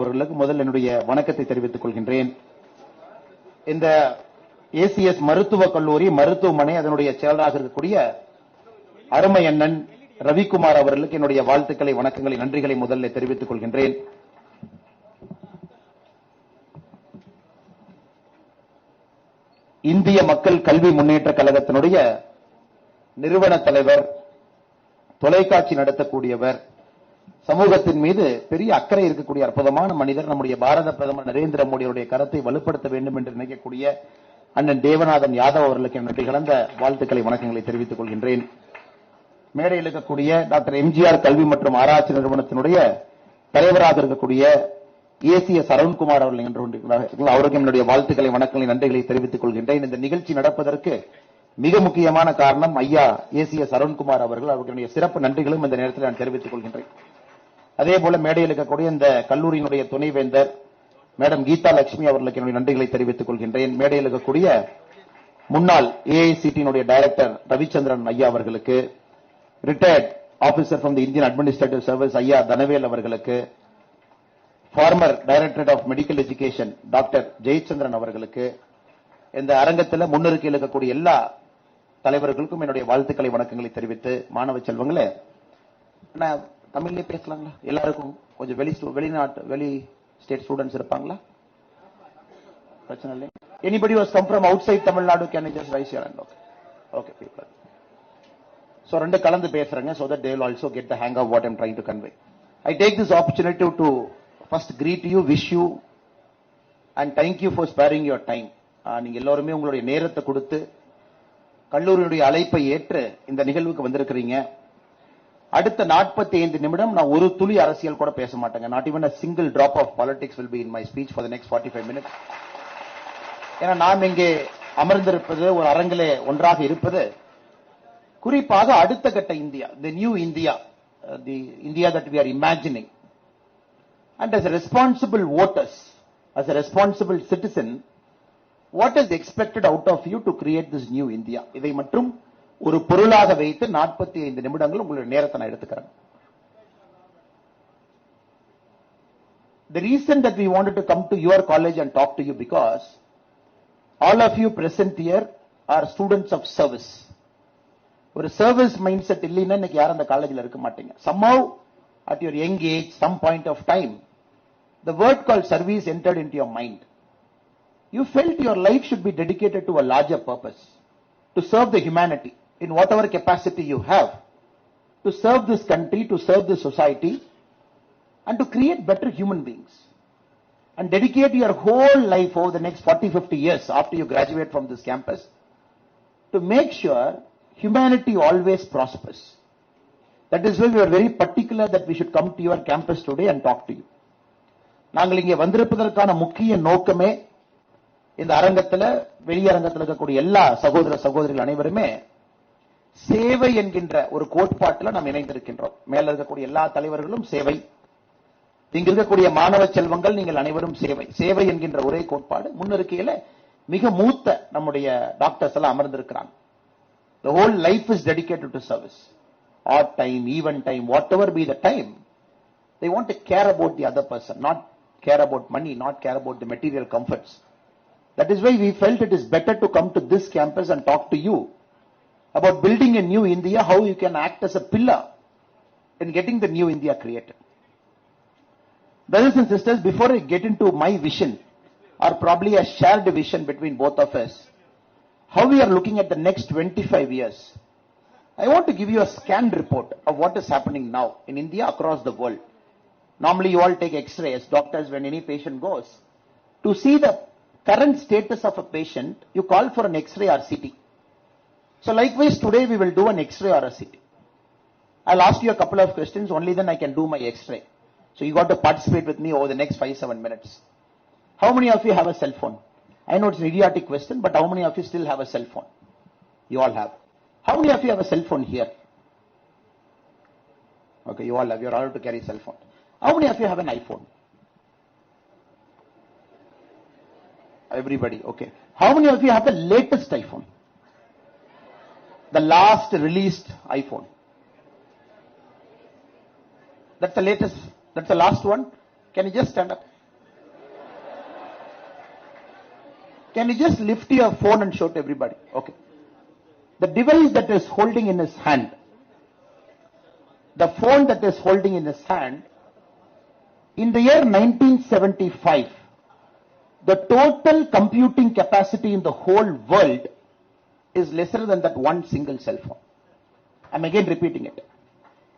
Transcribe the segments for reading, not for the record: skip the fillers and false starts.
அவர்களுக்கு முதல் என்னுடைய வணக்கத்தை தெரிவித்துக் கொள்கின்றேன். இந்த ஏசிஎஸ் மருத்துவக் கல்லூரி மருத்துவமனை அதனுடைய செயலராக இருக்கக்கூடிய அருமை அண்ணன் ரவிக்குமார் அவர்களுக்கு என்னுடைய வாழ்த்துக்களை, வணக்கங்களை, நன்றிகளை முதலில் தெரிவித்துக் கொள்கின்றேன். இந்திய மக்கள் கல்வி முன்னேற்ற கழகத்தினுடைய நிறுவன தலைவர், தொலைக்காட்சி நடத்தக்கூடியவர், சமூகத்தின் மீது பெரிய அக்கறை இருக்கக்கூடிய அற்புதமான மனிதர், நம்முடைய பாரத பிரதமர் நரேந்திர மோடியுடைய கருத்தை வலுப்படுத்த வேண்டும் என்று நினைக்கக்கூடிய அண்ணன் தேவநாதன் யாதவ் அவர்களுக்கு என்னுடைய கலந்த வாழ்த்துக்களை, வணக்கங்களை தெரிவித்துக் கொள்கின்றேன். மேடையில் இருக்கக்கூடிய டாக்டர் எம்ஜிஆர் கல்வி மற்றும் ஆராய்ச்சி நிறுவனத்தினுடைய தலைவராக இருக்கக்கூடிய ஏசிஎஸ் அருண்குமார் அவர்கள் அவருக்கு என்னுடைய வாழ்த்துக்களை, வணக்கங்களை, நன்றிகளை தெரிவித்துக் கொள்கின்றேன். இந்த நிகழ்ச்சி நடப்பதற்கு மிக முக்கியமான காரணம் ஐயா ஏசிஎஸ் அருண்குமார் அவர்கள். அவர்களுடைய சிறப்பு நன்றிகளும் இந்த நேரத்தில் நான் தெரிவித்துக் கொள்கின்றேன். அதே போல மேடையில் இருக்கக்கூடிய இந்த கல்லூரியினுடைய துணைவேந்தர் மேடம் கீதா லட்சுமி அவர்களுக்கு என்னுடைய நன்றிகளை தெரிவித்துக் கொள்கின்றேன். மேடையில் இருக்கக்கூடிய முன்னாள் ஏஐசிடியினுடைய டைரக்டர் ரவிச்சந்திரன் ஐயா அவர்களுக்கு, retired officer from the Indian administrative service ஐயா தனவேல் அவர்களுக்கு, former director of medical education doctor Jayachandran அவர்களுக்கு, இந்த அரங்கத்தில் முன்னிறுக்கையில் இருக்கக்கூடிய எல்லா தலைவர்களுக்கும் என்னுடைய வாழ்த்துக்களை, வணக்கங்களை தெரிவித்து, மாணவ செல்வங்களே, தமிழ்லயே பேசலாங்களா? எல்லாருக்கும் கொஞ்சம் வெளி ஸ்டேட் ஸ்டூடெண்ட்ஸ் இருப்பாங்களா? பிரச்சனை இல்லை. Anybody who has come from outside Tamil Nadu, can you just raise your hand? Okay, people. So ரெண்டு கலந்து பேசுறேங்க, so that they will also get the hang of what I am trying to convey. I take this opportunity to first greet you, wish you and thank you for sparing your time. நீங்க எல்லாருமே உங்களுடைய நேரத்தை கொடுத்து கல்லூரியுடைய அழைப்பை ஏற்று இந்த நிகழ்வுக்கு வந்திருக்கிறீங்க. அடுத்த 45 நிமிடம் நான் ஒரு துளி அரசியல் கூட பேச மாட்டேங்க. Not even a single drop of politics will be in my speech for the next 45 minutes. ஏன்னா நாம் இங்கே அமர்ந்திருப்பது, ஒரு அரங்கிலே ஒன்றாக இருப்பது, குறிப்பாக அடுத்த கட்ட India, the new India, the India that we are imagining. And as a responsible voters, as a responsible citizen, what is expected out of you to create this new India? இதை மட்டும் ஒரு பொருளாக வைத்து 45 நிமிடங்கள் உங்களுடைய நேரத்தை நான் எடுத்துக்கிறேன். The reason that we wanted to come to your college and talk to you because all of you present here are students of service. ஒரு சர்வீஸ் மைண்ட் செட் இல்லைன்னா இன்னைக்கு யாரும் அந்த காலேஜில் இருக்க மாட்டீங்க. Somehow at your young age, some point of time, the word called service entered into your mind. You felt your life should be dedicated to a larger purpose, to serve the humanity in whatever capacity you have, to serve this country, to serve this society, and to create better human beings. And dedicate your whole life over the next 40-50 years after you graduate from this campus to make sure humanity always prospers. That is why we are very particular that we should come to your campus today and talk to you. நாங்கள் இங்கே வந்திருப்பதற்கான முக்கிய நோக்கமே, இந்த அரங்கத்தில் வெளியரங்கத்தில் இருக்கக்கூடிய எல்லா சகோதர சகோதரிகள் அனைவருமே சேவை என்கின்ற ஒரு கோட்பாட்டில் நாம் இணைந்திருக்கின்றோம். மேல இருக்கக்கூடிய எல்லா தலைவர்களும் சேவை, இங்க இருக்கக்கூடிய மாணவ செல்வங்கள் நீங்கள் அனைவரும் சேவை. சேவை என்கின்ற ஒரே கோட்பாடு முன்னிருக்கையில மிக மூத்த நம்முடைய டாக்டர்ஸ் எல்லாம் அமர்ந்திருக்கிறாங்க. The whole life is dedicated to service. Odd time, even time, whatever be the time, they want to care about the other person, not care about money, not care about the material comforts. That is why we felt it is better to come to this campus and talk to you about building a new India, how you can act as a pillar in getting the new India created. Brothers and sisters, before I get into my vision, or probably a shared vision between both of us, how we are looking at the next 25 years, I want to give you a scanned report of what is happening now in India, across the world. Normally you all take X-ray as doctors when any patient goes. To see the current status of a patient, you call for an X-ray or CT. So likewise today we will do an X-ray or a CT. I'll ask you a couple of questions, only then I can do my X-ray. So you got to participate with me over the next 5-7 minutes. How many of you have a cell phone? I know it's an idiotic question, but how many of you still have a cell phone? You all have. How many of you have a cell phone here? Okay, you all have. You're allowed to carry cell phone. How many of you have an iPhone? Everybody, okay. How many of you have the latest iPhone? The last released iPhone. That's the latest, that's the last one. Can you just stand up? Can you just lift your phone and show to everybody? Okay. The device that is holding in his hand, the phone that is holding in his hand, in the year 1975, the total computing capacity in the whole world is lesser than that one single cell phone. I'm again repeating it.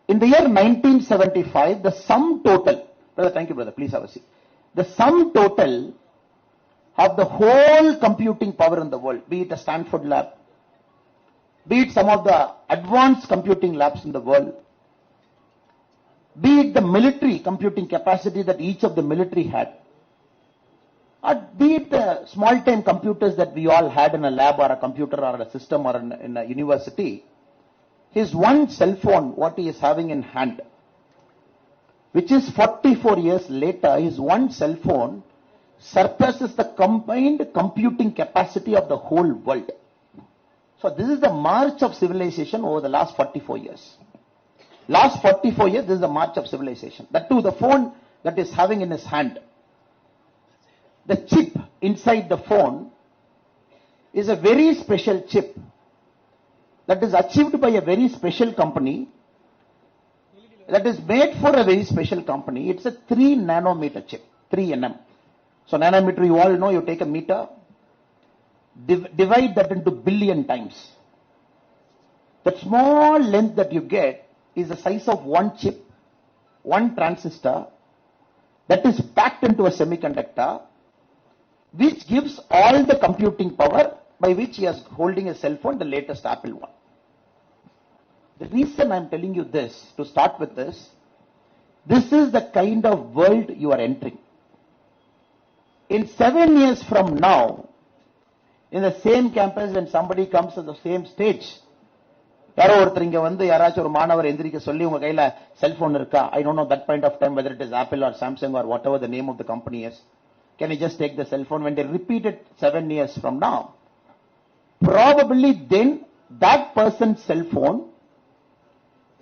In the year 1975, the sum total, brother, thank you brother, please have a seat. The sum total of the whole computing power in the world, be it a Stanford lab, be it some of the advanced computing labs in the world, be it the military computing capacity that each of the military had, or be it the small-time computers that we all had in a lab or a computer or a system or in a university, his one cell phone, what he is having in hand, which is 44 years later, his one cell phone surpasses the combined computing capacity of the whole world. So this is the march of civilization over the last 44 years. Last 44 years, this is the march of civilization. That too, the phone that is having in his hand, the chip inside the phone is a very special chip that is achieved by a very special company, that is made for a very special company. It's a 3 nanometer chip, 3 nm. So nanometer, you all know, you take a meter, divide that into billion times. That small length that you get is the size of one chip, one transistor, that is packed into a semiconductor, which gives all the computing power by which he is holding a cell phone, the latest Apple one. The reason I'm telling you this, to start with this is the kind of world you are entering. In 7 years from now, in the same campus, when somebody comes to the same stage, யாரோ ஒருத்தர் இங்க வந்து யாராச்சும் ஒரு மாணவர் எந்திரிக்க சொல்லி உங்க கையில செல்போன் இருக்கா, I don't know that point of time whether it is Apple or Samsung or whatever the name of the company is, can you just take the cell phone? When they repeat it 7 years from now, probably then that person's cell phone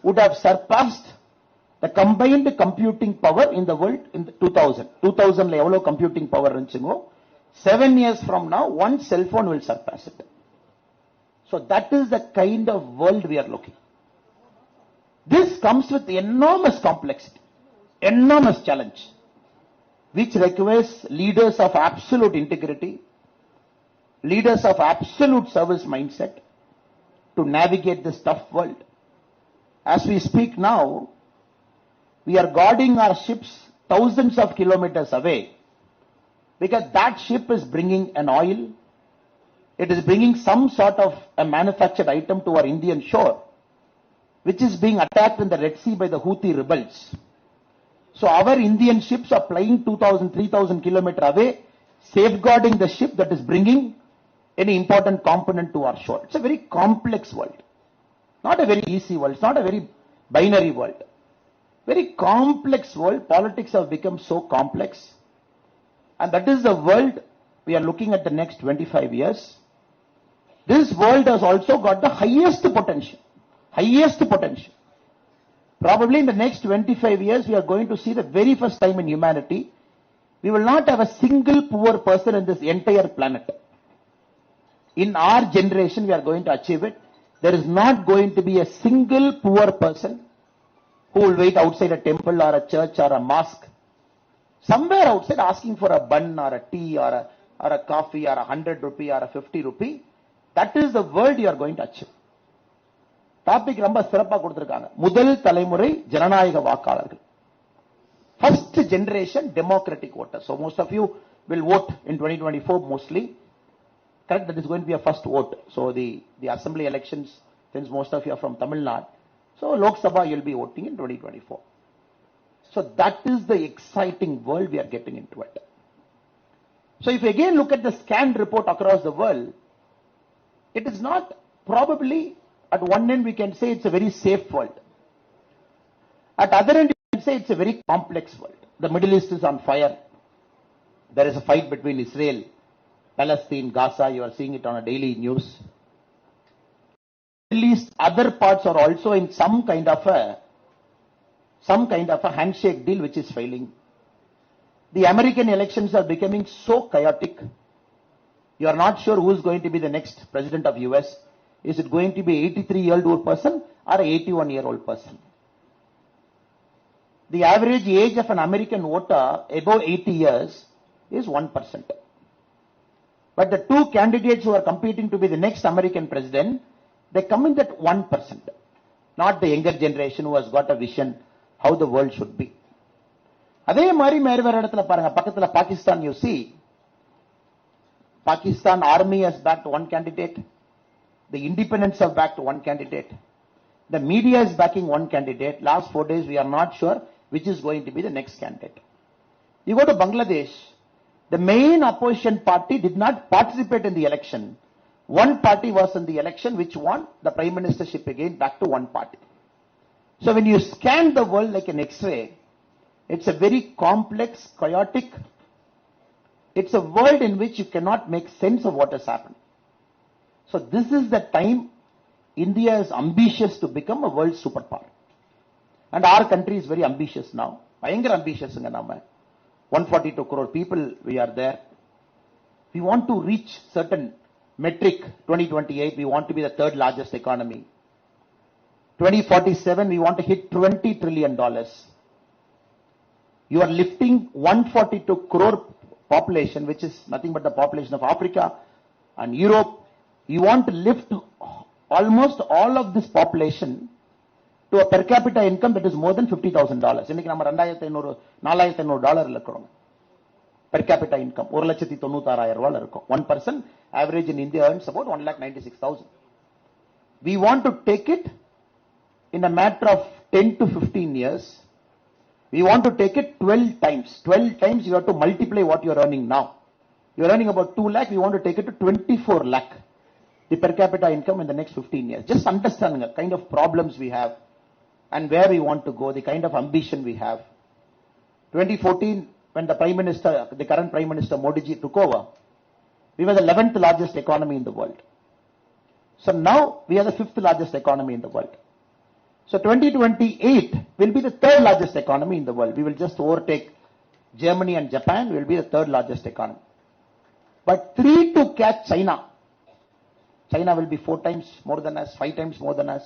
would have surpassed the combined computing power in the world in the 2000. 2000 la evlo computing power irundhugo, 7 years from now one cell phone will surpass it. So that is the kind of world we are looking. This comes with enormous complexity, enormous challenge, which requires leaders of absolute integrity, leaders of absolute service mindset to navigate this tough world. As we speak now, we are guarding our ships thousands of kilometers away, because that ship is bringing an oil, it is bringing some sort of a manufactured item to our Indian shore, which is being attacked in the Red Sea by the Houthi rebels. So our Indian ships are flying 2,000, 3,000 kilometers away, safeguarding the ship that is bringing any important component to our shore. It's a very complex world. Not a very easy world. It's not a very binary world. Very complex world. Politics have become so complex. And that is the world we are looking at the next 25 years. This world has also got the highest potential. Highest potential. Probably in the next 25 years, we are going to see the very first time in humanity, we will not have a single poor person in this entire planet. In our generation, we are going to achieve it. There is not going to be a single poor person who will wait outside a temple or a church or a mosque, somewhere outside asking for a bun or a tea or a coffee or 100 rupee or a 50 rupee. That is the world you are going to achieve. Topic ரொம்ப சிறப்பா கொடுத்திருக்காங்க. முதல் தலைமுறை ஜனநாயக வாக்காளர்கள். First generation democratic voters. So most of you will vote in 2024 mostly. Correct? That is going to be a first vote. So the assembly elections, since most of you are from Tamil Nadu, so Lok Sabha you'll be voting in 2024. So that is the exciting world we are getting into it. So if you again look at the scanned report across the world, it is not probably, at one end we can say it's a very safe world. At other end you can say it's a very complex world. The Middle East is on fire. There is a fight between Israel, Palestine, Gaza. You are seeing it on a daily news. At least other parts are also in some kind of a handshake deal which is failing. The American elections are becoming so chaotic. You are not sure who is going to be the next president of US. Is it going to be an 83-year-old person or an 81-year-old person? The average age of an American voter above 80 years is 1%. But the two candidates who are competing to be the next American president, they come in that 1%. Not the younger generation who has got a vision how the world should be. அதே மாதிரி வேற இடத்துல பாருங்க, பக்கத்துல Pakistan, you see, Pakistan army has backed one candidate, the independents have backed one candidate, the media is backing one candidate. Last 4 days we are not sure which is going to be the next candidate. You go to Bangladesh, the main opposition party did not participate in the election. One party was in the election which won the prime ministership again, back to one party. So when you scan the world like an X-ray, it's a very complex, chaotic, it's a world in which you cannot make sense of what has happened. So this is the time India is ambitious to become a world superpower. And our country is very ambitious now. Bhayangar ambitious inga nama. 142 crore people, we are there. We want to reach certain metric. 2028, we want to be the third largest economy. 2047, we want to hit $20 trillion. You are lifting 142 crore population, which is nothing but the population of Africa and Europe. You want to lift almost all of this population to a per capita income that is more than $50,000. இன்னைக்கு நம்ம $2,500 இருக்கிறோம். Per capita income 1,96,000 இருக்கும். 1% average in India earns about 1,96,000. We want to take it in a matter of 10 to 15 years. We want to take it 12 times. 12 times you have to multiply what you are earning now. You are earning about 2 lakh, we want to take it to 24 lakh. The per capita income in the next 15 years. Just understanding the kind of problems we have and where we want to go, the kind of ambition we have. 2014, when the current Prime Minister Modi ji took over, we were the 11th largest economy in the world. So now we are the 5th largest economy in the world. So 2028 will be the 3rd largest economy in the world. We will just overtake Germany and Japan. We will be the 3rd largest economy. But 3 to catch China. China will be 4 times more than us, 5 times more than us.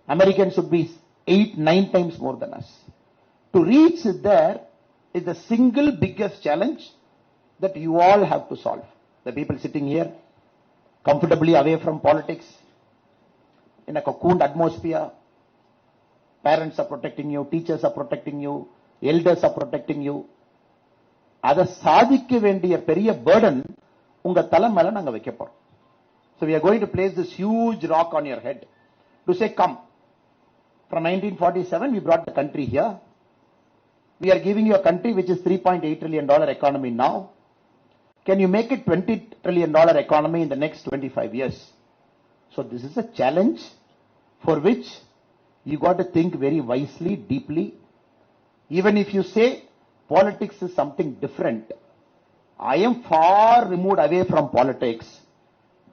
Americans should be 8, 9 times more than us. To reach there is the single biggest challenge that you all have to solve. The people sitting here, comfortably away from politics, in a cocooned atmosphere, parents are protecting you, teachers are protecting you, elders are protecting you. அதை சாதிக்க வேண்டிய பெரிய burden உங்க தலை மேல நாங்க வைக்க போறோம். So we are going to place this huge rock on your head to say, come. From 1947, we brought the country here. We are giving you a country which is $3.8 trillion economy now. Can you make it $20 trillion economy in the next 25 years? So this is a challenge for which you got to think very wisely, deeply. Even if you say politics is something different, I am far removed away from politics,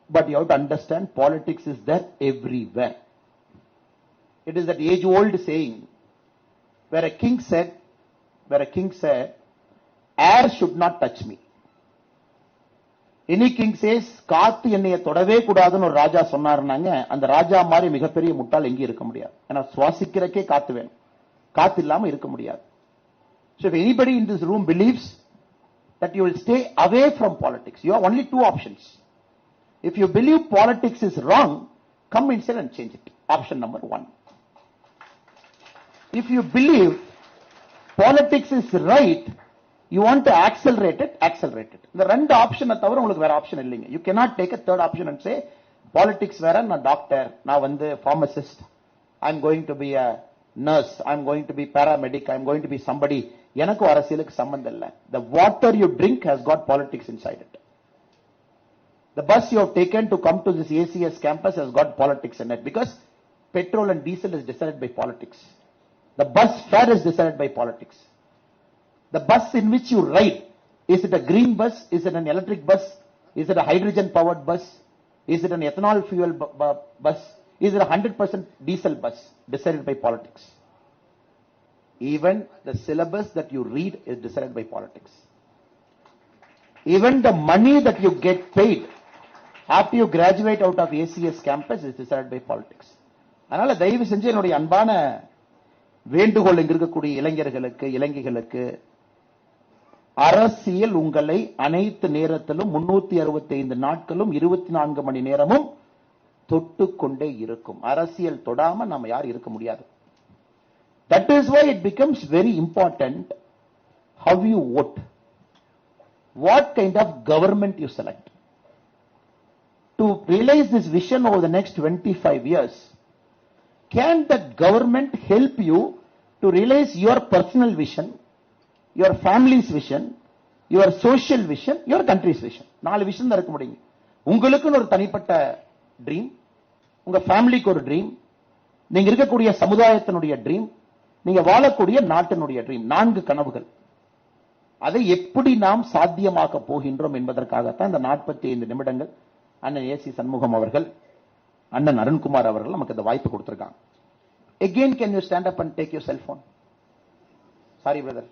but you have to understand politics is there everywhere. It is that age-old saying where a king said, air should not touch me. Any king says, காத்து என்னைய தொடவே கூடாதுன்னு ஒரு ராஜா சொன்னாருனாங்க, அந்த ராஜா மாதிரி மிகப்பெரிய முட்டாள் எங்கே இருக்க முடியாது. ஏன்னா சுவாசிக்கிறக்கே காத்து வேணும். காத்து இல்லாம இருக்க முடியாது. So if anybody in this room believes that you will stay away from politics, you have only 2 options. If you believe politics is wrong, come inside and change it. Option number 1. If you believe politics is right, you want to accelerate it, accelerate it. The ரெண்டு ஆப்ஷனை தவிர உங்களுக்கு வேற option இல்லைங்க. You cannot take a third option and say, politics வேற, நான் doctor, நான் pharmacist, I'm going to be a nurse, I'm going to be paramedic, I'm going to be somebody. எனக்கு அரசியலுக்கு சம்பந்தம் இல்லை. The water you drink has got politics inside it. The bus you have taken to come to this ACS campus has got politics in it because petrol and diesel is decided by politics. The bus fare is decided by politics. The bus in which you ride, is it a green bus? Is it an electric bus? Is it a hydrogen powered bus? Is it an ethanol fuel bus? Is it a 100% diesel bus? Decided by politics. Even the syllabus that you read is decided by politics. Even the money that you get paid after you graduate out of ACS campus is decided by politics. அதனால தயவு செஞ்சு என்னுடைய அன்பான வேண்டுகோள் இங்க இருக்கக்கூடிய இளைஞர்களுக்கு இளைஞர்களுக்கு, அரசியல் உங்களை அனைத்து நேரத்திலும் 365 நாட்களும் 24 மணி நேரமும் தொட்டுக்கொண்டே இருக்கும். அரசியல் தொடாம நாம யார் இருக்க முடியாது. That is why it becomes very important how you vote, what kind of government you select. To realize this vision over the next 25 years, can that government help you to realize your personal vision, your family's vision, your social vision, your country's vision? 4 vision தான் இருக்க முடியுங்க. உங்களுக்குன்னு ஒரு தனிப்பட்ட dream, உங்க ஃபேமிலிக்கு ஒரு dream, நீங்க இருக்கக்கூடிய சமுதாயத்தினுடைய ட்ரீம், நீங்க வாழக்கூடிய நாட்டினுடைய ட்ரீம். 4 கனவுகள். அதை எப்படி நாம் சாத்தியமாக்க போகின்றோம் என்பதற்காகத்தான் இந்த 45 நிமிடங்கள் அண்ணன் ஏசி சண்முகம் அவர்கள், அண்ணன் அருண்குமார் அவர்கள் நமக்கு இந்த வாய்ப்பு கொடுத்திருக்காங்க. Again, can you stand up and take your cell phone? Sorry, brother.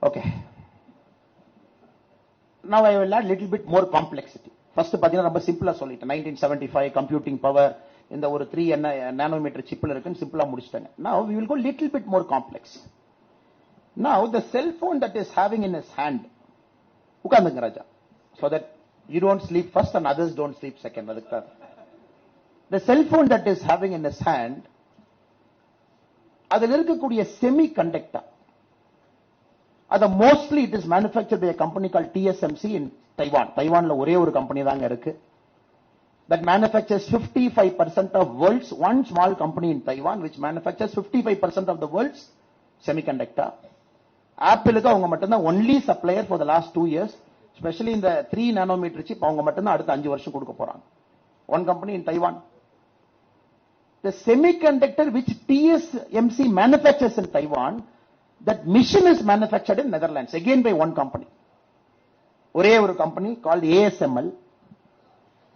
Okay. Now I will add little bit more complexity. First பாத்தீங்கன்னா ரொம்ப சிம்பிளா சொல்லிட்டேன். 1975 computing power இந்த ஒரு 3 நானோமீட்டர் சிப்ல இருக்குன்னு சிம்பிளா முடிச்சிட்டாங்க. Now we will go little bit more complex. Now the cell phone that is having in his hand, உட்கார்ந்துங்க Raja, so that you don't sleep first and others don't sleep second. The cell phone that is having in his hand, அதில் இருக்கக்கூடிய semi conductor, அது mostly it is manufactured by a company called TSMC in Taiwan. தைவான்ல ஒரே ஒரு company தாங்க இருக்கு. That manufactures 55% of world's, one small company in Taiwan which manufactures 55% of the world's semiconductor. ஆப்பிளுக்கு அவங்க மட்டும்தான் only supplier for the last 2 years, especially in the 3 nanometer chip அவங்க மட்டும்தான் அடுத்த 5 வருஷம் கொடுக்க போறாங்க. One company in Taiwan. The semiconductor which TSMC manufactures in Taiwan, that machine is manufactured in Netherlands, again by one company. ஒரே ஒரு company called ASML.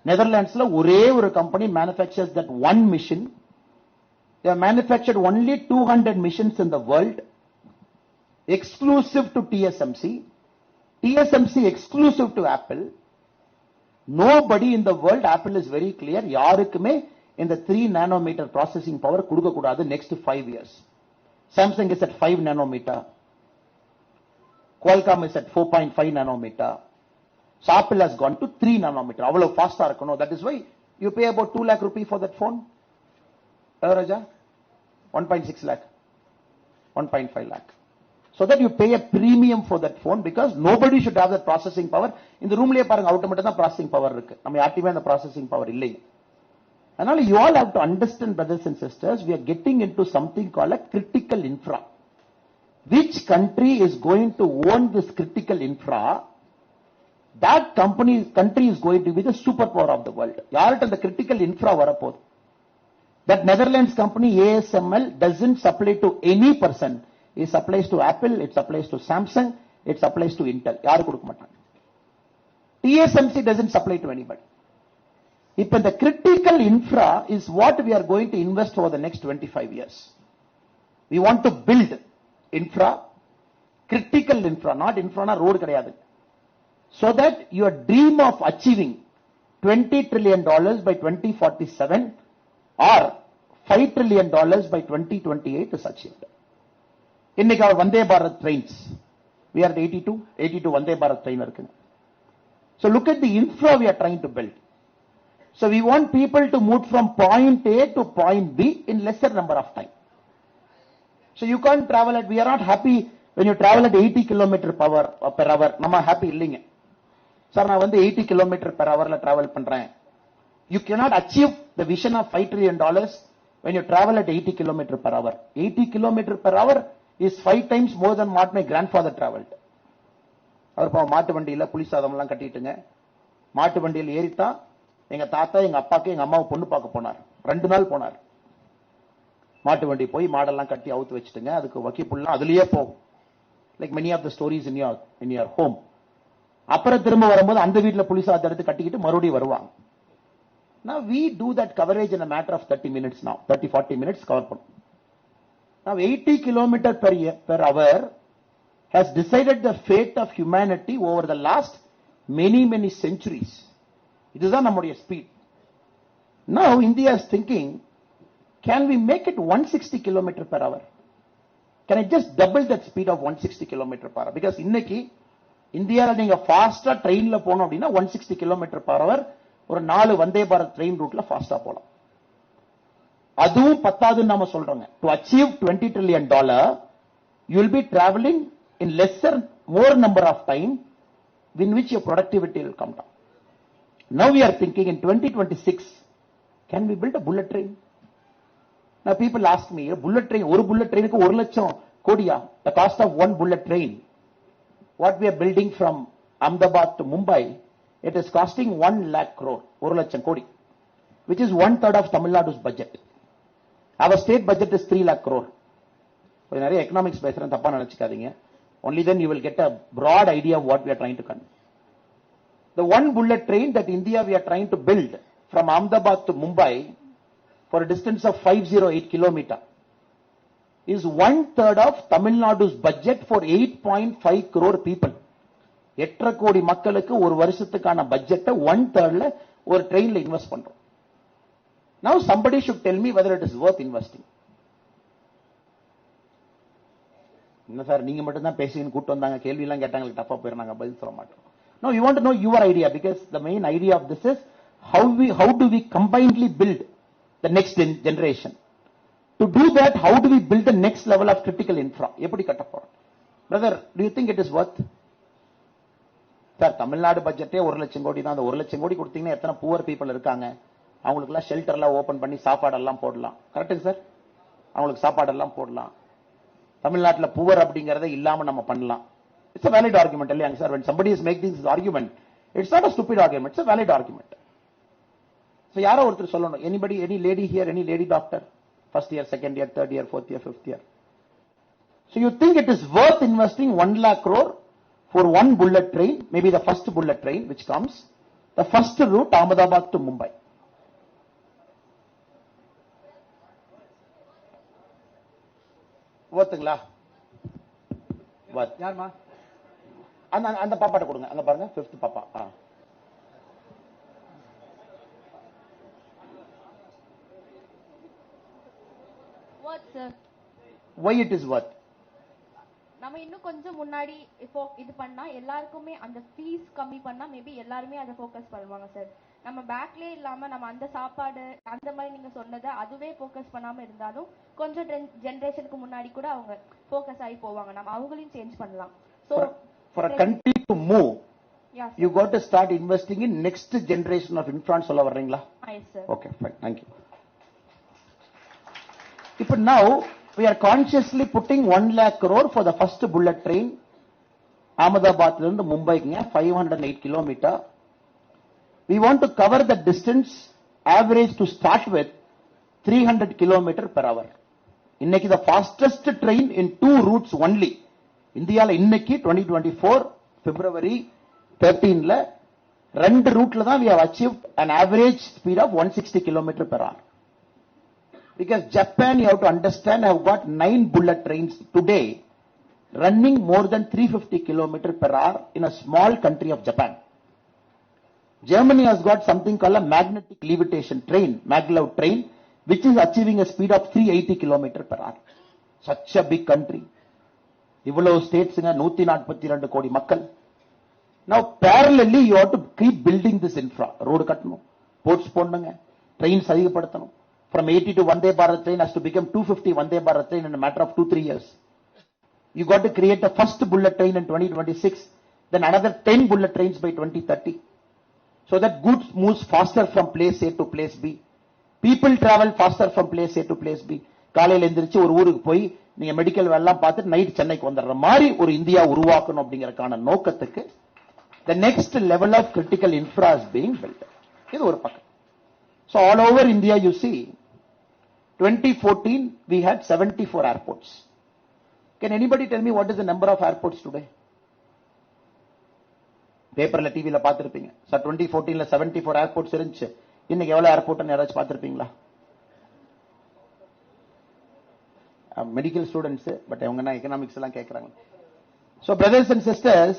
நெதர்லாண்ட்ஸ்ல ஒரே ஒரு company manufactures that one machine. They have manufactured only 200 machines in the world, exclusive to TSMC. TSMC exclusive to Apple. Nobody in the world, Apple is very clear, யாருக்குமே இந்த 3 nanometer processing power கொடுக்க கூடாது next 5 years. Samsung is at 5 nanometer. Qualcomm is at 4.5 nanometer. So Apple has gone to 3 nanometer. அவ்வளவு ஃபாஸ்டா இருக்கணும். That is why you pay about 2 lakh rupee for that phone. Raja? 1.6 lakh. 1.5 lakh. So that you pay a premium for that phone because nobody should have that processing power. இந்த ரூம்லயே பாருங்க, out மட்டும் தான் processing power இருக்கு. நம்ம யார்ட்டுமே அந்த processing power இல்லை. அதனால you all have to understand, brothers and sisters, we are getting into something called a critical infra. Which country is going to own this critical infra? That country is going to be the superpower of the world. யார்ட்ட அந்த critical infra வரப்போகுது? That Netherlands company ASML doesn't supply to any person. It supplies to Apple, it supplies to Samsung, it supplies to Intel. யாரு கொடுக்க மாட்டாங்க. TSMC doesn't supply to anybody. இப்ப the critical infra is what we are going to invest over the next 25 years. We want to build infra, critical infra, not infra na road கிடையாது. So that your dream of achieving $20 trillion by 2047 or $5 trillion by 2028 is achieved. இன்னைக்கு our Vande Bharat trains, we are at 82 Vande Bharat train இருக்குங்க. So look at the infra we are trying to build. So we want people to move from point A to point B in lesser number of time. So you can't travel at, we are not happy when you travel at 80 km per hour. நம்ம happy இல்லைங்க. Sir நான் வந்து 80 km per hourல travel பண்றேன். You cannot achieve the vision of $5 trillion when you travel at 80 km per hour. 80 km per hour is 5 times more than what my grandfather traveled. அவர் மாட்டு வண்டியில புலிசாதம் எல்லாம் கட்டிட்டுங்க, மாட்டு வண்டியில் ஏறித்தான் எங்க தாத்தா எங்க அப்பாக்கு எங்க அம்மாவை பொண்ணு பார்க்க போனார். 2 நாள் போனார். மாட்டு வண்டி போய் மாடெல்லாம் கட்டி அவுத்து வச்சுட்டுங்க, அதுக்கு வக்கிப்புல்லாம் அதுலயே போகும். Like many of the stories in your home. அப்புறம் திரும்ப வரும்போது அந்த வீட்டுல புலிசாதத்தை எடுத்து கட்டிக்கிட்டு மறுபடியும் வருவாங்க. Now we do that coverage in a matter of 30 minutes now. 30-40 minutes cover பண்ணும். Now 80 kilometer per hour has decided the fate of humanity over the last many centuries. It is our speed. Now India is thinking, can we make it 160 kilometer per hour? Can I just double that speed of 160 kilometer per hour? Because இன்னைக்கு இந்தியால நீங்க ஃபாஸ்டா ட்ரெயின்ல போனோம் அப்படின்னா 160 kilometre per hour ஒரு 4 Vande Bharat train ரூட்ல ஃபாஸ்டா போலாம். அதுவும் பத்தாதுன்னு நாம சொல்றோங்க. To achieve $20 trillion, you will be traveling in more number of time in which your productivity will come down. Now we are thinking in 2026, can we build a bullet train? Now people ask me, a bullet train, ஒரு bullet train க்கு 1 லட்சம் கோடியா? The cost of one bullet train, what we are building from Ahmedabad to Mumbai, it is costing 1 lakh crore, 1 லட்சம் கோடி, which is 1/3 of Tamil Nadu's budget. Our state budget is 3 lakh crore. கொஞ்சம் நிறைய economics பேசுறேன், தப்பா நினைச்சுக்காதீங்க. Only then you will get a broad idea of what we are trying to convey. The one bullet train that India we are trying to build from Ahmedabad to Mumbai for a distance of 508 kilometer is 1/3 of Tamil Nadu's budget for 8.5 crore people. 8 கோடி மக்களுக்கு ஒரு வருஷத்துக்கான பட்ஜெட்டை 1/3ல ஒரு ட்ரெயின்ல invest பண்றோம். Now somebody should tell me whether it is worth investing. என்ன sir நீங்க மட்டும் தான் பேசின்னு கூட்டு வந்தாங்க, கேள்வி எல்லாம் கேட்டாங்க, டஃபா போயிடுறாங்க, பதில் சொல்ல மாட்டோம். No, you want to know your idea, because the main idea of this is how do we combinedly build the next generation. To do that, how do we build the next level of critical infra? எப்படி கட்ட போறோம்? Brother, do you think it is worth? Sir Tamil Nadu பட்ஜெட்டே 1 லட்சம் கோடி தான். அந்த 1 லட்சம் கோடி கொடுத்தீங்கன்னா எத்தனை புவர் பீப்புள் இருக்காங்க, அவங்களுக்கு எல்லாம் ஷெல்டர் எல்லாம் ஓபன் பண்ணி சாப்பாடெல்லாம் போடலாம். Correct sir? அவங்களுக்கு சாப்பாடெல்லாம் போடலாம். தமிழ்நாட்டில் புவர் அப்படிங்கறத இல்லாம நம்ம பண்ணலாம். It's a valid argument, இல்லையாங்க sir? When somebody is making this argument, it's not a stupid argument, it's a valid argument. So யாரோ ஒருத்தர் சொல்லணும், anybody, any lady here, any lady doctor, first year, second year, third year, fourth year, fifth year. So you think it is worth investing 1 lakh crore for one bullet train, maybe the first bullet train which comes, the first route Ahmedabad to Mumbai. worthங்களா? யாருமா? அந்த பாப்பாட்ட கொடுங்க, அங்க பாருங்க, 5th பாப்பா. What sir? Why it is worth? நம்ம இன்னும் கொஞ்சம் முன்னாடி இப்போ இது பண்ணா எல்லாருக்குமே அந்த ஃபீஸ் கம்மி பண்ணா மேபி எல்லாருமே அதை ஃபோக்கஸ் பண்ணுவாங்க சார். நம்ம பேக்லயே இல்லாம நம்ம அந்த சாப்பாடு அந்த மாதிரி நீங்க சொன்னதை அதுவே ஃபோக்கஸ் பண்ணாம இருந்தாலும் கொஞ்சம் ஜெனரேஷனுக்கு முன்னாடி கூட அவங்க ஃபோக்கஸ் ஆகி போவாங்க. நம்ம அவங்களையும் சேஞ்ச் பண்ணலாம். So for a country to move, yes, you got to start investing in next generation of infra சொல்ல வர்றீங்களா? Yes sir. Okay, fine, thank you. If now we are consciously putting 1 lakh crore for the first bullet train Ahmedabad to Mumbai, 508 kilometer. We want to cover the distance average to start with 300 kilometer per hour. இன்னைக்கு the fastest train in 2 routes only. இந்தியால இன்னைக்கு 2024 February 13ல 2 ரூட்ல தான் we have achieved an average speed of 160 kilometer per hour. Because Japan, you have to understand, have got 9 bullet trains today running more than 350 kilometer per hour in a small country of Japan. Germany has got something called a magnetic levitation train, maglev train, which is achieving a speed of 380 kilometer per hour. Such a big country. இவ்வளவு ஸ்டேட்ஸ்ங்க, 142 கோடி மக்கள். Now parallelly you have to keep building this infra. Road கட்டணும், ports போடணுங்க, trains அதிகப்படுத்தணும். From 80 to Vande Bharat train has to become 250 Vande Bharat train in a matter of 2-3 years. You got to create the first bullet train in 2026, then another 10 bullet trains by 2030. So that goods moves faster from place A to place B. People travel faster from place A to place B. காலையில எந்திரிச்சு ஒரு ஊருக்கு போய் நீங்க medical எல்லாம் பார்த்துட்டு night சென்னைக்கு வந்துடுற மாதிரி ஒரு இந்தியா உருவாக்கணும் அப்படிங்கறதுக்கான நோக்கத்துக்கு the next level of critical infra is being built. இது ஒரு பக்கம். So all over India you see, 2014 we had 74 airports. Can anybody tell me what is the number of airports today? பேப்பர்ல டிவில பாத்திருப்பீங்க. சார் 2014ல 74 ஏர்போர்ட்ஸ் இருந்துச்சு, இன்னைக்கு எவ்வளவு ஏர்போர்ட்னு யாராச்சும் பாத்திருப்பீங்களா? medical students, but economics எல்லாம் கேக்குறாங்க. So brothers and sisters,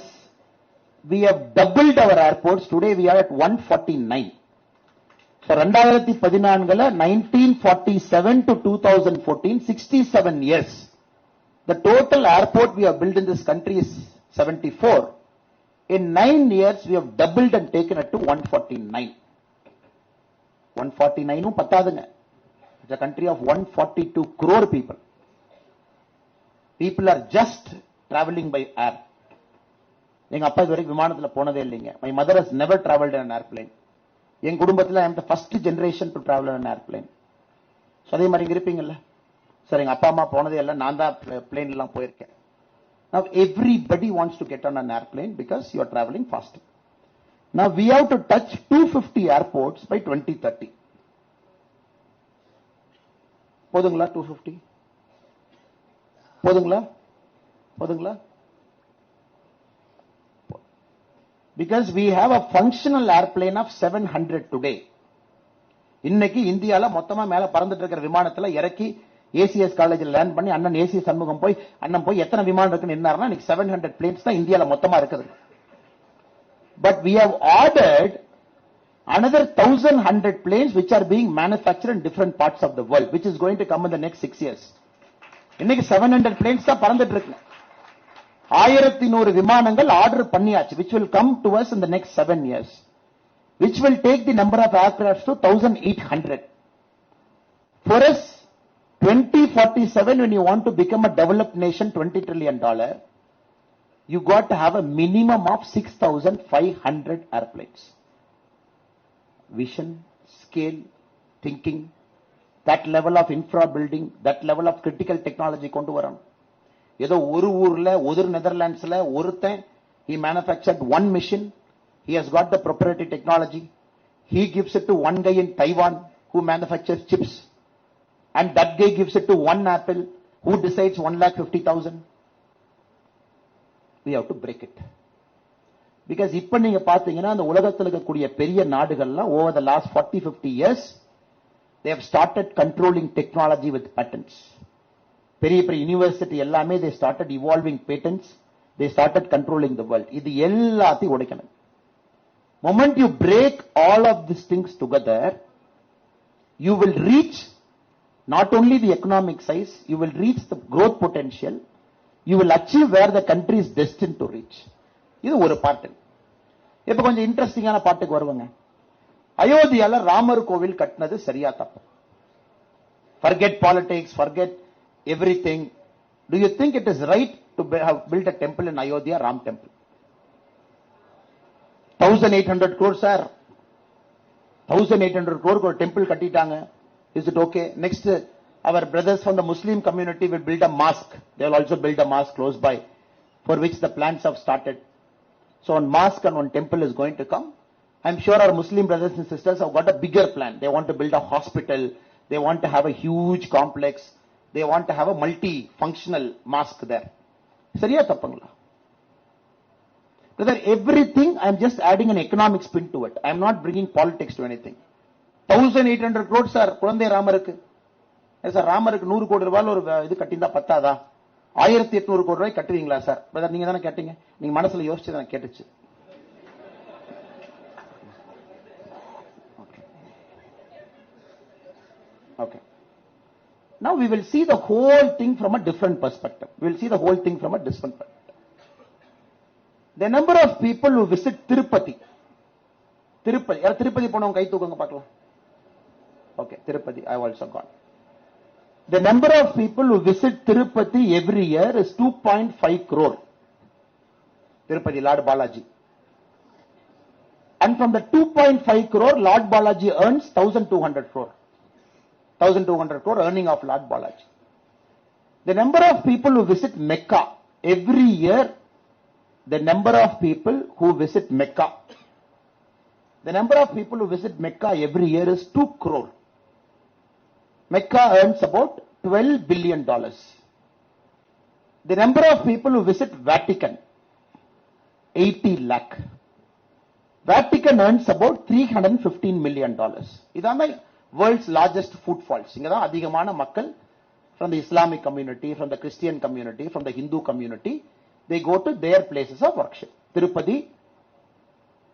we have doubled our airports. Today we are at 149. So 2014 1947 to 2014, 67 years. The total airport we have built in this country is 74. In 9 years, we have doubled and taken it to 149. 149 பத்தாதுங்க. It's a country of 142 crore people. People are just traveling by air. எங்க அப்பா இதுவரைக்கும் விமானத்துல போனதே இல்லைங்க. My mother has never traveled in an airplane. எங்க குடும்பத்துல I am the first generation to travel in an airplane. So அதே மாதிரி இருப்பீங்கல்ல. சார் எங்க அப்பா அம்மா போனதே இல்ல, நான் தான் பிளேன் எல்லாம் போயிருக்கேன். Now everybody wants to get on an airplane because you are traveling faster. Now we have to touch 250 airports by 2030. போதுங்களா 250? போதுங்களா? Because we have a functional airplane of 700 today. இன்னைக்கு இந்தியால மொத்தமா மேல பறந்துட்டு இருக்கிற விமானத்துல இறக்கி ஏசிஎஸ் காலேஜில் லேண்ட் பண்ணி அண்ணன் ஏசி சண்முகம் போய் அண்ணன் போய் எத்தனை விமானம் இருக்குன்னு என்னாருன்னா இன்னைக்கு 700 பிளேன்ஸ் தான் இந்தியால மொத்தமா இருக்குது. But we have ordered another 1100 planes which are being manufactured in different parts of the world, which is going to come in the next 6 years. இன்னைக்கு 700 planes தான் பறந்துட்டு இருக்கு. 1100 விமானங்கள் ஆர்டர் பண்ணியாச்சு, which will come to us in the next 7 years, which will take the number of aircrafts to 1800. For us, 2047, when you want to become a developed nation, $20 trillion, you got to have a minimum of 6,500 airplanes. Vision, scale, thinking, that level of infra building, that level of critical technology கொண்டு வரணும். ஏதோ ஒரு ஊர்ல ஒரு நெதர்லாண்ட்ஸ்ல ஒருத்தன் he manufactured one machine, he has got the proprietary technology, he gives it to one guy in Taiwan who manufactures chips, and that guy gives it to one Apple who decides 1,50,000. We have to break it. Because இப்ப நீங்க பாத்தீங்கன்னா அந்த உலகத்தில் இருக்கக்கூடிய பெரிய நாடுகள்லாம் over the last 40-50 years they have started controlling technology with patents. பெரிய பெரிய யூனிவர்சிட்டி எல்லாமே they started evolving patents, they started controlling the world. இது எல்லாத்தையும் உடைக்கணும். Moment you break all of these things together, you will reach not only the economic size, you will reach the growth potential, you will achieve where the country is destined to reach. இது ஒரு பாட்டு. இப்ப கொஞ்சம் இன்ட்ரெஸ்டிங்கான பாட்டுக்கு வருவாங்க. அயோத்தியால ராமர் கோவில் கட்டினது சரியா தப்பு? Forget politics, forget everything. Do you think it is right to have built a temple in Ayodhya, Ram temple? 1800 crore sir. 1800 crore ஒரு temple கட்டிட்டாங்க. Is it okay? Next, our brothers from the Muslim community will build a mosque. They will also build a mosque close by, for which the plans have started. So one mosque and one temple is going to come. I'm sure our Muslim brothers and sisters have got a bigger plan. They want to build a hospital. They want to have a huge complex. They want to have a multi-functional mosque there. சரியா தப்புங்களா? Brother, everything I'm just adding an economic spin to it. I'm not bringing politics to anything. 1800 crore sir குழந்தை ராமருக்கு. Sir ராமருக்கு 100 கோடி ரூபாய் ஒரு இது கட்டிந்தா பத்தாதா? 1800 கோடி ரூபாய் கட்டுவீங்களா சார்? பிரதர் நீங்க தானே கேட்டீங்க, நீங்க மனசுல யோசிச்சு தான் கேட்டுச்சு. Okay. Now we will see the whole thing from a different perspective. We will see the whole thing from a different perspective. The number of people who visit Tirupati. Tirupati போனவங்க கை தூக்குங்க பார்க்கலாம். Okay, Tirupati, I have also gone. The number of people who visit Tirupati every year is 2.5 crore. Tirupati, Lord Balaji. And from the 2.5 crore, Lord Balaji earns 1,200 crore. 1,200 crore earning of Lord Balaji. The number of people who visit Mecca every year, the number of people who visit Mecca, the number of people who visit Mecca every year is 2 crore. Mecca earns about $12 billion. The number of people who visit Vatican, 80 lakh. Vatican earns about $315 million. இதான world's largest footfalls. இங்க தான் அதிகமான மக்கள் from the Islamic community, from the Christian community, from the Hindu community. They go to their places of worship. Tirupati,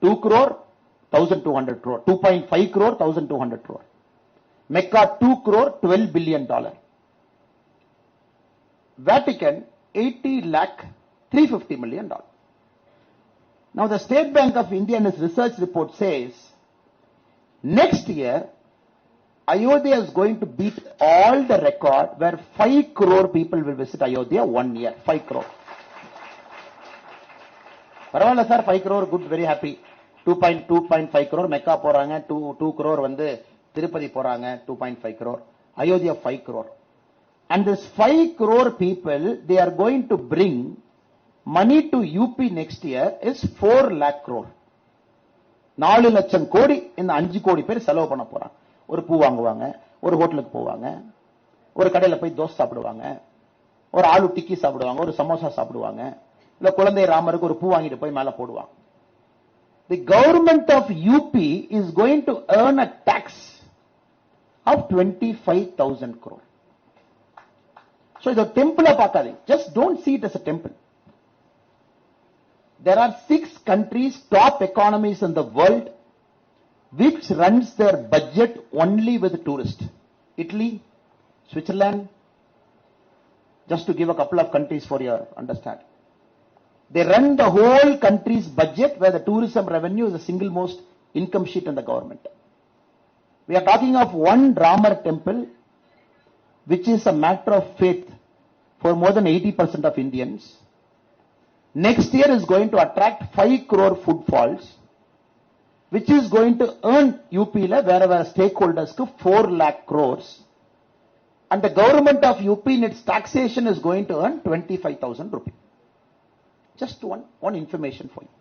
2 crore, 1,200 crore. 2.5 crore, 1,200 crore. Mecca, 2 crore, $12 billion. Vatican, 80 lakh, $350 million. Now the State Bank of India in its research report says, next year, Ayodhya is going to beat all the record where 5 crore people will visit Ayodhya 1 year. 5 crore. Paravala sir, 5 crore, good, very happy. 2.5 crore, Mecca poranga, 2 crore vande, Tirupati poranga, 2.5 crore. Ayodhya 5 crore. And this 5 crore people, they are going to bring money to UP next year is 4 lakh crore. 4 லட்சம் கோடி இந்த 5 கோடி பேர் செலவு பண்ண போறாங்க. ஒரு பூ வாங்குவாங்க, ஒரு ஹோட்டலுக்கு போவாங்க, ஒரு கடையில போய் தோசை சாப்பிடுவாங்க, ஒரு ஆலு டிக்கி சாப்பிடுவாங்க, ஒரு சமோசா சாப்பிடுவாங்க, இல்ல குழந்தை ராமருக்கு ஒரு பூ வாங்கிட்டு போய் மேல போடுவாங்க. The government of UP is going to earn a tax of 25,000 crore. So the temple of Pakali, just don't see it as a temple. There are 6 countries, top economies in the world, which runs their budget only with tourists. Italy, Switzerland, just to give a couple of countries for your understanding. They run the whole country's budget where the tourism revenue is the single most income sheet in the government. We are talking of one Ramar temple, which is a matter of faith for more than 80% of Indians. Next year is going to attract 5 crore footfalls, which is going to earn UP wherever stakeholders to 4 lakh crores. And the government of UP in its taxation is going to earn 25,000 rupees. Just one information for you.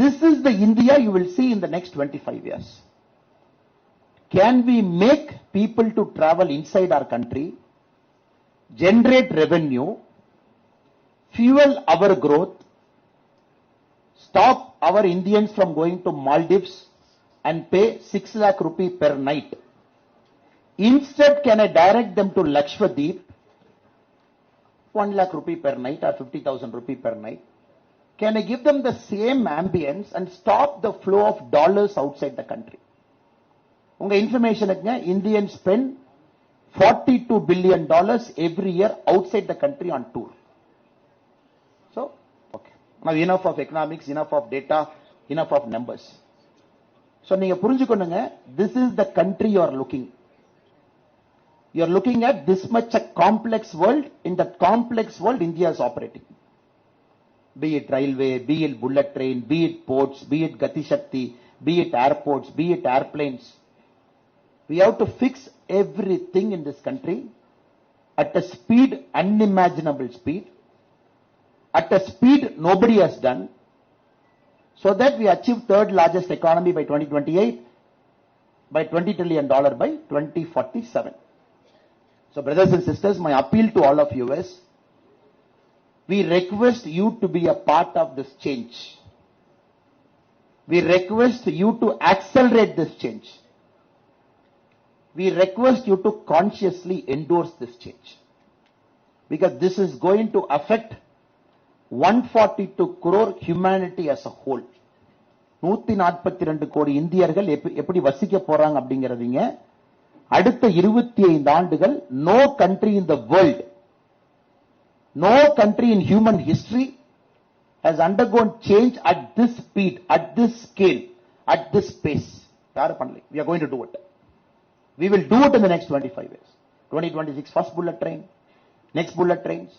This is the India you will see in the next 25 years. Can we make people to travel inside our country, generate revenue, fuel our growth, stop our Indians from going to Maldives and pay 6 lakh rupee per night? Instead, can I direct them to Lakshadweep, 1 lakh rupee per night or 50,000 rupee per night? Can I give them the same ambience and stop the flow of dollars outside the country? Unga information, Indians spend $42 billion every year outside the country on tour. So, okay. Now enough of economics, enough of data, enough of numbers. So, this is the country you are looking. You are looking at this much a complex world. In that complex world, India is operating. Be it railway, be it bullet train, be it ports, be it Gati Shakti, be it airports, be it airplanes. We have to fix everything in this country at a speed, unimaginable speed, at a speed nobody has done, so that we achieve third largest economy by 2028, by $20 trillion by 2047. So brothers and sisters, my appeal to all of you is, we request you to be a part of this change. We request you to accelerate this change. We request you to consciously endorse this change. Because this is going to affect 142 crore humanity as a whole. 142 கோடி இந்தியர்கள் எப்படி வசிக்க போறாங்க அப்படிங்கறதுங்க அடுத்த 25 ஆண்டுகள் no country in the world, no country in human history has undergone change at this speed, at this scale, at this pace. We are going to do it. We will do it in the next 25 years. 2026 first bullet train, next bullet trains.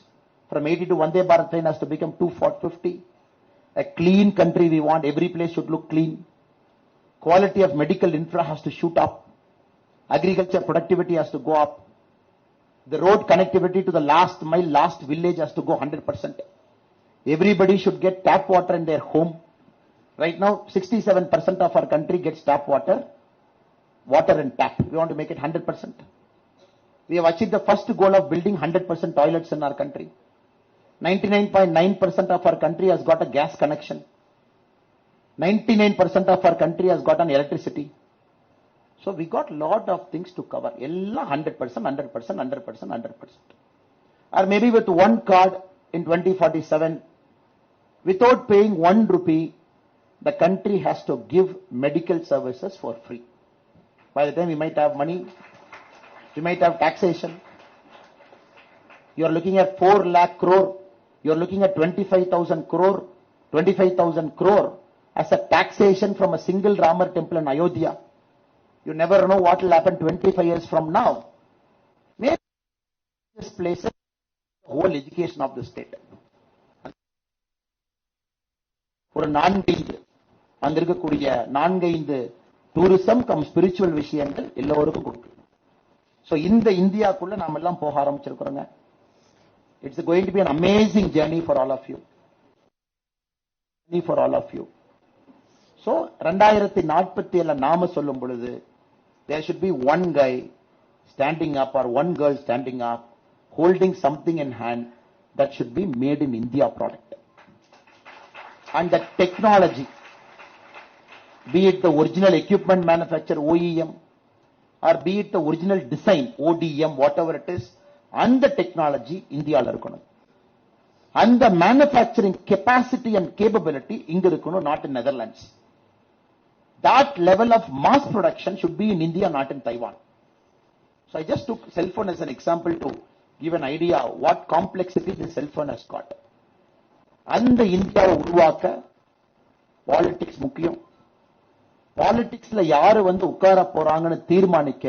From 80 to Vande Bharat train has to become 250. A clean country we want. Every place should look clean. Quality of medical infra has to shoot up. Agriculture productivity has to go up. The road connectivity to the last mile, last village has to go 100%. Everybody should get tap water in their home. Right now, 67% of our country gets tap water. Water and tap. We want to make it 100%. We have achieved the first goal of building 100% toilets in our country. 99.9% of our country has got a gas connection. 99% of our country has got an electricity. So we got lot of things to cover. Ella 100%, 100%, 100%, 100%. Or maybe with one card in 2047, without paying 1 rupee, the country has to give medical services for free. By the time we might have money, we might have taxation. You are looking at 4 lakh crore. You are looking at 25,000 crore. 25,000 crore as a taxation from a single Ramar temple in Ayodhya. You never know what will happen 25 years from now. Maybe this places the whole education of the state. ஒரு 4-5 அங்க இருக்கக்கூடிய 4-5 tourism come spiritual விஷயங்கள் எல்லோருக்கும் கொடுக்கும். So இந்த இந்தியாக்குள்ள நாம எல்லாம் போக ஆரம்பிச்சிருக்கிறோங்க. It's going to be an amazing journey for all of you. For all of you. So 2047 நாம சொல்லும் பொழுது there should be one guy standing up or one girl standing up holding something in hand that should be made in India product. And the technology, be it the original equipment manufacturer OEM or be it the original design ODM, whatever it is, and the technology India la irukonu. And the manufacturing capacity and capability inga irukonu, not in Netherlands. That level of mass production should be in India, not in Taiwan. So I just took cell phone as an example to give an idea of what complexity the cell phone has got. அந்த இந்தியாவை உருவாக்க politics முக்கியம். பாலிடிக்ஸ்ல யாரு உட்கார போறாங்கன்னு தீர்மானிக்க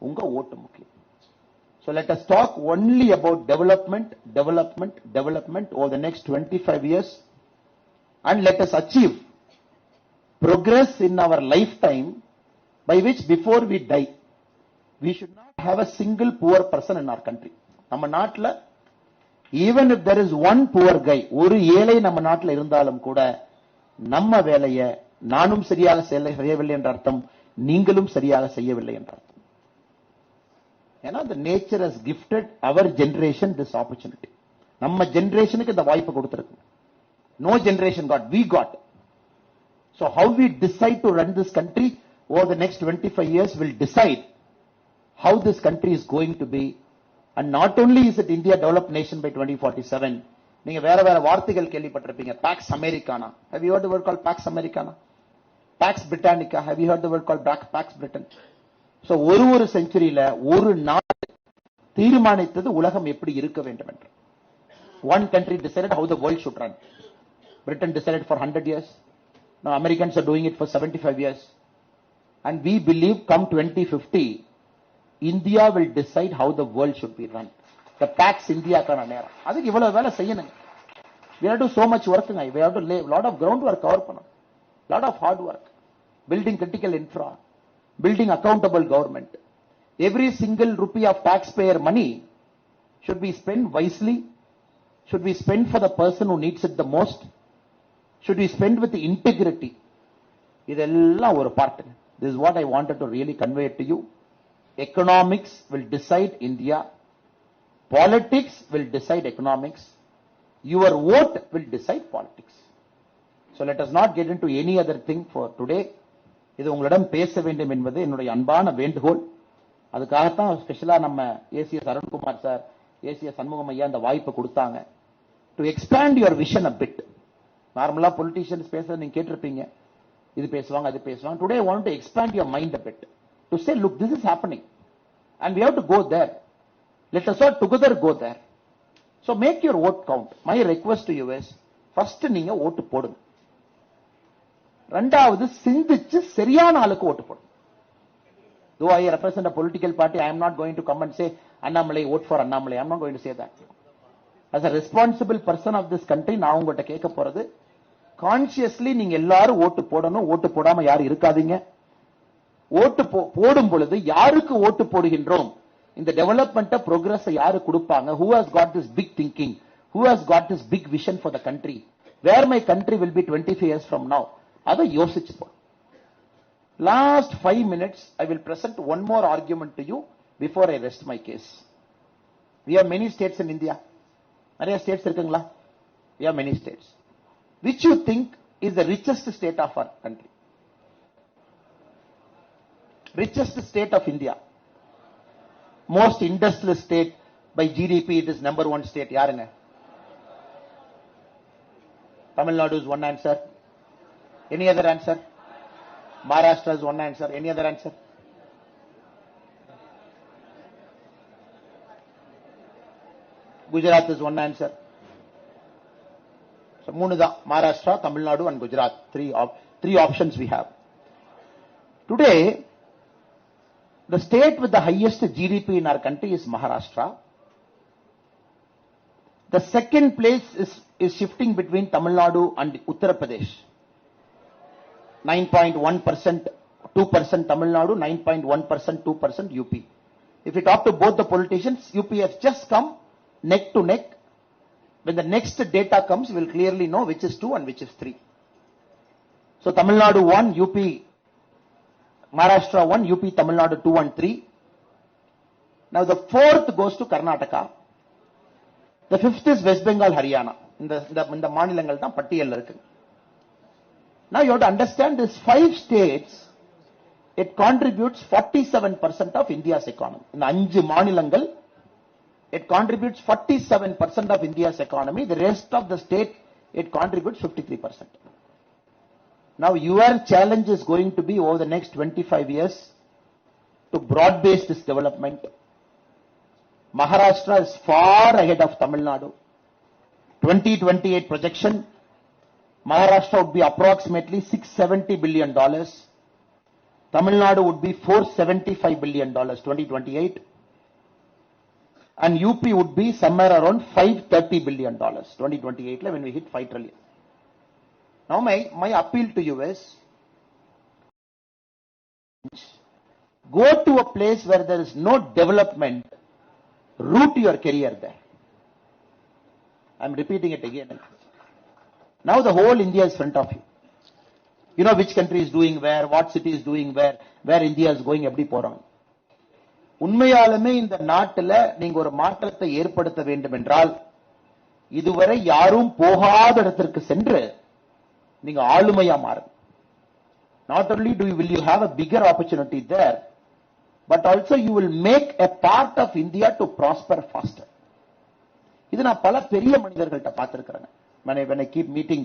உங்க ஓட்டு முக்கியம். So let us talk only about development over the next 25 years and let us achieve progress in our lifetime by which before we die we should not have a single poor person in our country. நம்ம நாட்டுல even if there is one poor guy, ஒரு ஏழை நம்ம நாட்டுல இருந்தாலும் கூட நம்ம வேலையை நானும் சரியாக செய்யவில்லை என்ற அர்த்தம், நீங்களும் சரியாக செய்யவில்லை என்ற அர்த்தம். ஏன்னா the nature has gifted our generation this opportunity. நம்ம ஜெனரேஷனுக்கு இந்த வாய்ப்பு கொடுத்திருக்கு. No generation got, we got. So how we decide to run this country over the next 25 years will decide how this country is going to be. And not only is it India developed nation by 2047, நீங்க வேற வேற வார்த்தைகள் கேள்விப்பட்டிருப்பீங்க. Pax Americana. Have you heard the word called Pax Americana? Pax Britannica. Have you heard the word called Pax Britain? So ஒரு செஞ்சுரியில ஒரு நாடு தீர்மானித்தது உலகம் எப்படி இருக்க வேண்டும் என்று. One country decided how the world should run. Britain decided for 100 years. Now Americans are doing it for 75 years. And we believe come 2050, India will decide how the world should be run. The Pax India kana nera. Adukku ivalo vela seiyanunga. We have to do so much work. We have to lay a lot of groundwork cover pannom. Lot of hard work. Building critical infra. Building accountable government. Every single rupee of taxpayer money should be spent wisely. Should be spent for the person who needs it the most. Should be spent with the integrity. Idella oru part. This is what I wanted to really convey to you. Economics will decide India. Politics will decide economics. Your vote will decide politics. So let us not get into any other thing for today. இது உங்களிடம் பேச வேண்டும் என்பது என்னுடைய அன்பான வேண்டுகோள். அதுக்காகத்தான் ஸ்பெஷலா நம்ம ACS Arunkumar sir, ACS Shanmugam ஐயா இந்த வாய்ப்பு கொடுத்தாங்க. To expand your vision a bit. நார்மலா பொலிட்டீஷியன்ஸ் பேச நீங்க கேட்டிருப்பீங்க, இது பேசுவாங்க அது பேசுவாங்க. Today I want to expand your mind a bit. To say, look, this is happening and we have to go there. Let us all together go there. So make your vote count. My request to you is, first நீங்க ஓட்டு போடுங்க. ரெண்டாவது சிந்திச்சு சரியான ஆளுக்கு ஓட்டு போடுங்க. Though I represent a political party, I am not going to come and say, Annamalai, vote for Annamalai. I am not going to say that. As a responsible person of this country, நான் உங்கள்கிட்ட கேட்க போறது, consciously நீங்க எல்லாரும் ஓட்டு போடணும். ஓட்டு போடாம யாரும் இருக்காதீங்க. ஓட்டு போடும் பொழுது யாருக்கு ஓட்டு போடுகின்றோம், இந்த டெவலப்மெண்ட் ப்ரோக்ரஸ் யாரு கொடுப்பாங்க, who has got this big thinking, who has got this big vision for the country, where my country will be 25 years from now, அதை யோசிச்சு போ. Last 5 minutes I will present one more argument to you before I rest my case. We have many states in India. நிறைய states இருக்குங்களா? We have many states. Which you think is the richest state of our country? Richest state of India. Most industrial state by GDP, it is number one state. Yaranga? Tamil Nadu is one answer. Any other answer? Maharashtra is one answer. Any other answer? Gujarat is one answer. So, Maharashtra, Tamil Nadu and Gujarat. Three options we have. Today, the state with the highest GDP in our country is Maharashtra. The second place is shifting between Tamil Nadu and Uttar Pradesh. 9.1%, 2% Tamil Nadu, 9.1%, 2% UP. If you talk to both the politicians, UP has just come neck to neck. When the next data comes, we will clearly know which is 2 and which is 3. So Tamil Nadu 1, UP, Maharashtra 1, UP, Tamil Nadu 2 and 3. Now the fourth goes to Karnataka. The fifth is West Bengal, Haryana. In the Manilangal tam Pattiyal irukku. Now you have to understand these 5 states, it contributes 47% of India's economy. In the 5 Manilangal, it contributes 47% of India's economy. The rest of the state, it contributes 53%. Now your challenge is going to be over the next 25 years to broad-base this development. Maharashtra is far ahead of Tamil Nadu. 2028 projection, Maharashtra would be approximately $670 billion. Tamil Nadu would be $475 billion 2028. And UP would be somewhere around $530 billion 2028 when we hit 5 trillion. Now my appeal to you is, go to a place where there is no development, root your career there. I am repeating it again. Now the whole India is in front of you. You know which country is doing where, what city is doing where India is going, எப்படி போறோம். உண்மையாலுமே இந்த நாட்டில் நீங்க ஒரு மாற்றத்தை ஏற்படுத்த வேண்டும் என்றால், இதுவரை யாரும் போகாத இடத்திற்கு சென்று நீங்க ஆளுமையா மாறுங்க. Not only will you have a bigger opportunity there, but also you will make a part of India to prosper faster. இது நான் பல பெரிய மனிதர்கள்ட்ட பார்த்திருக்கிறேன். When I keep meeting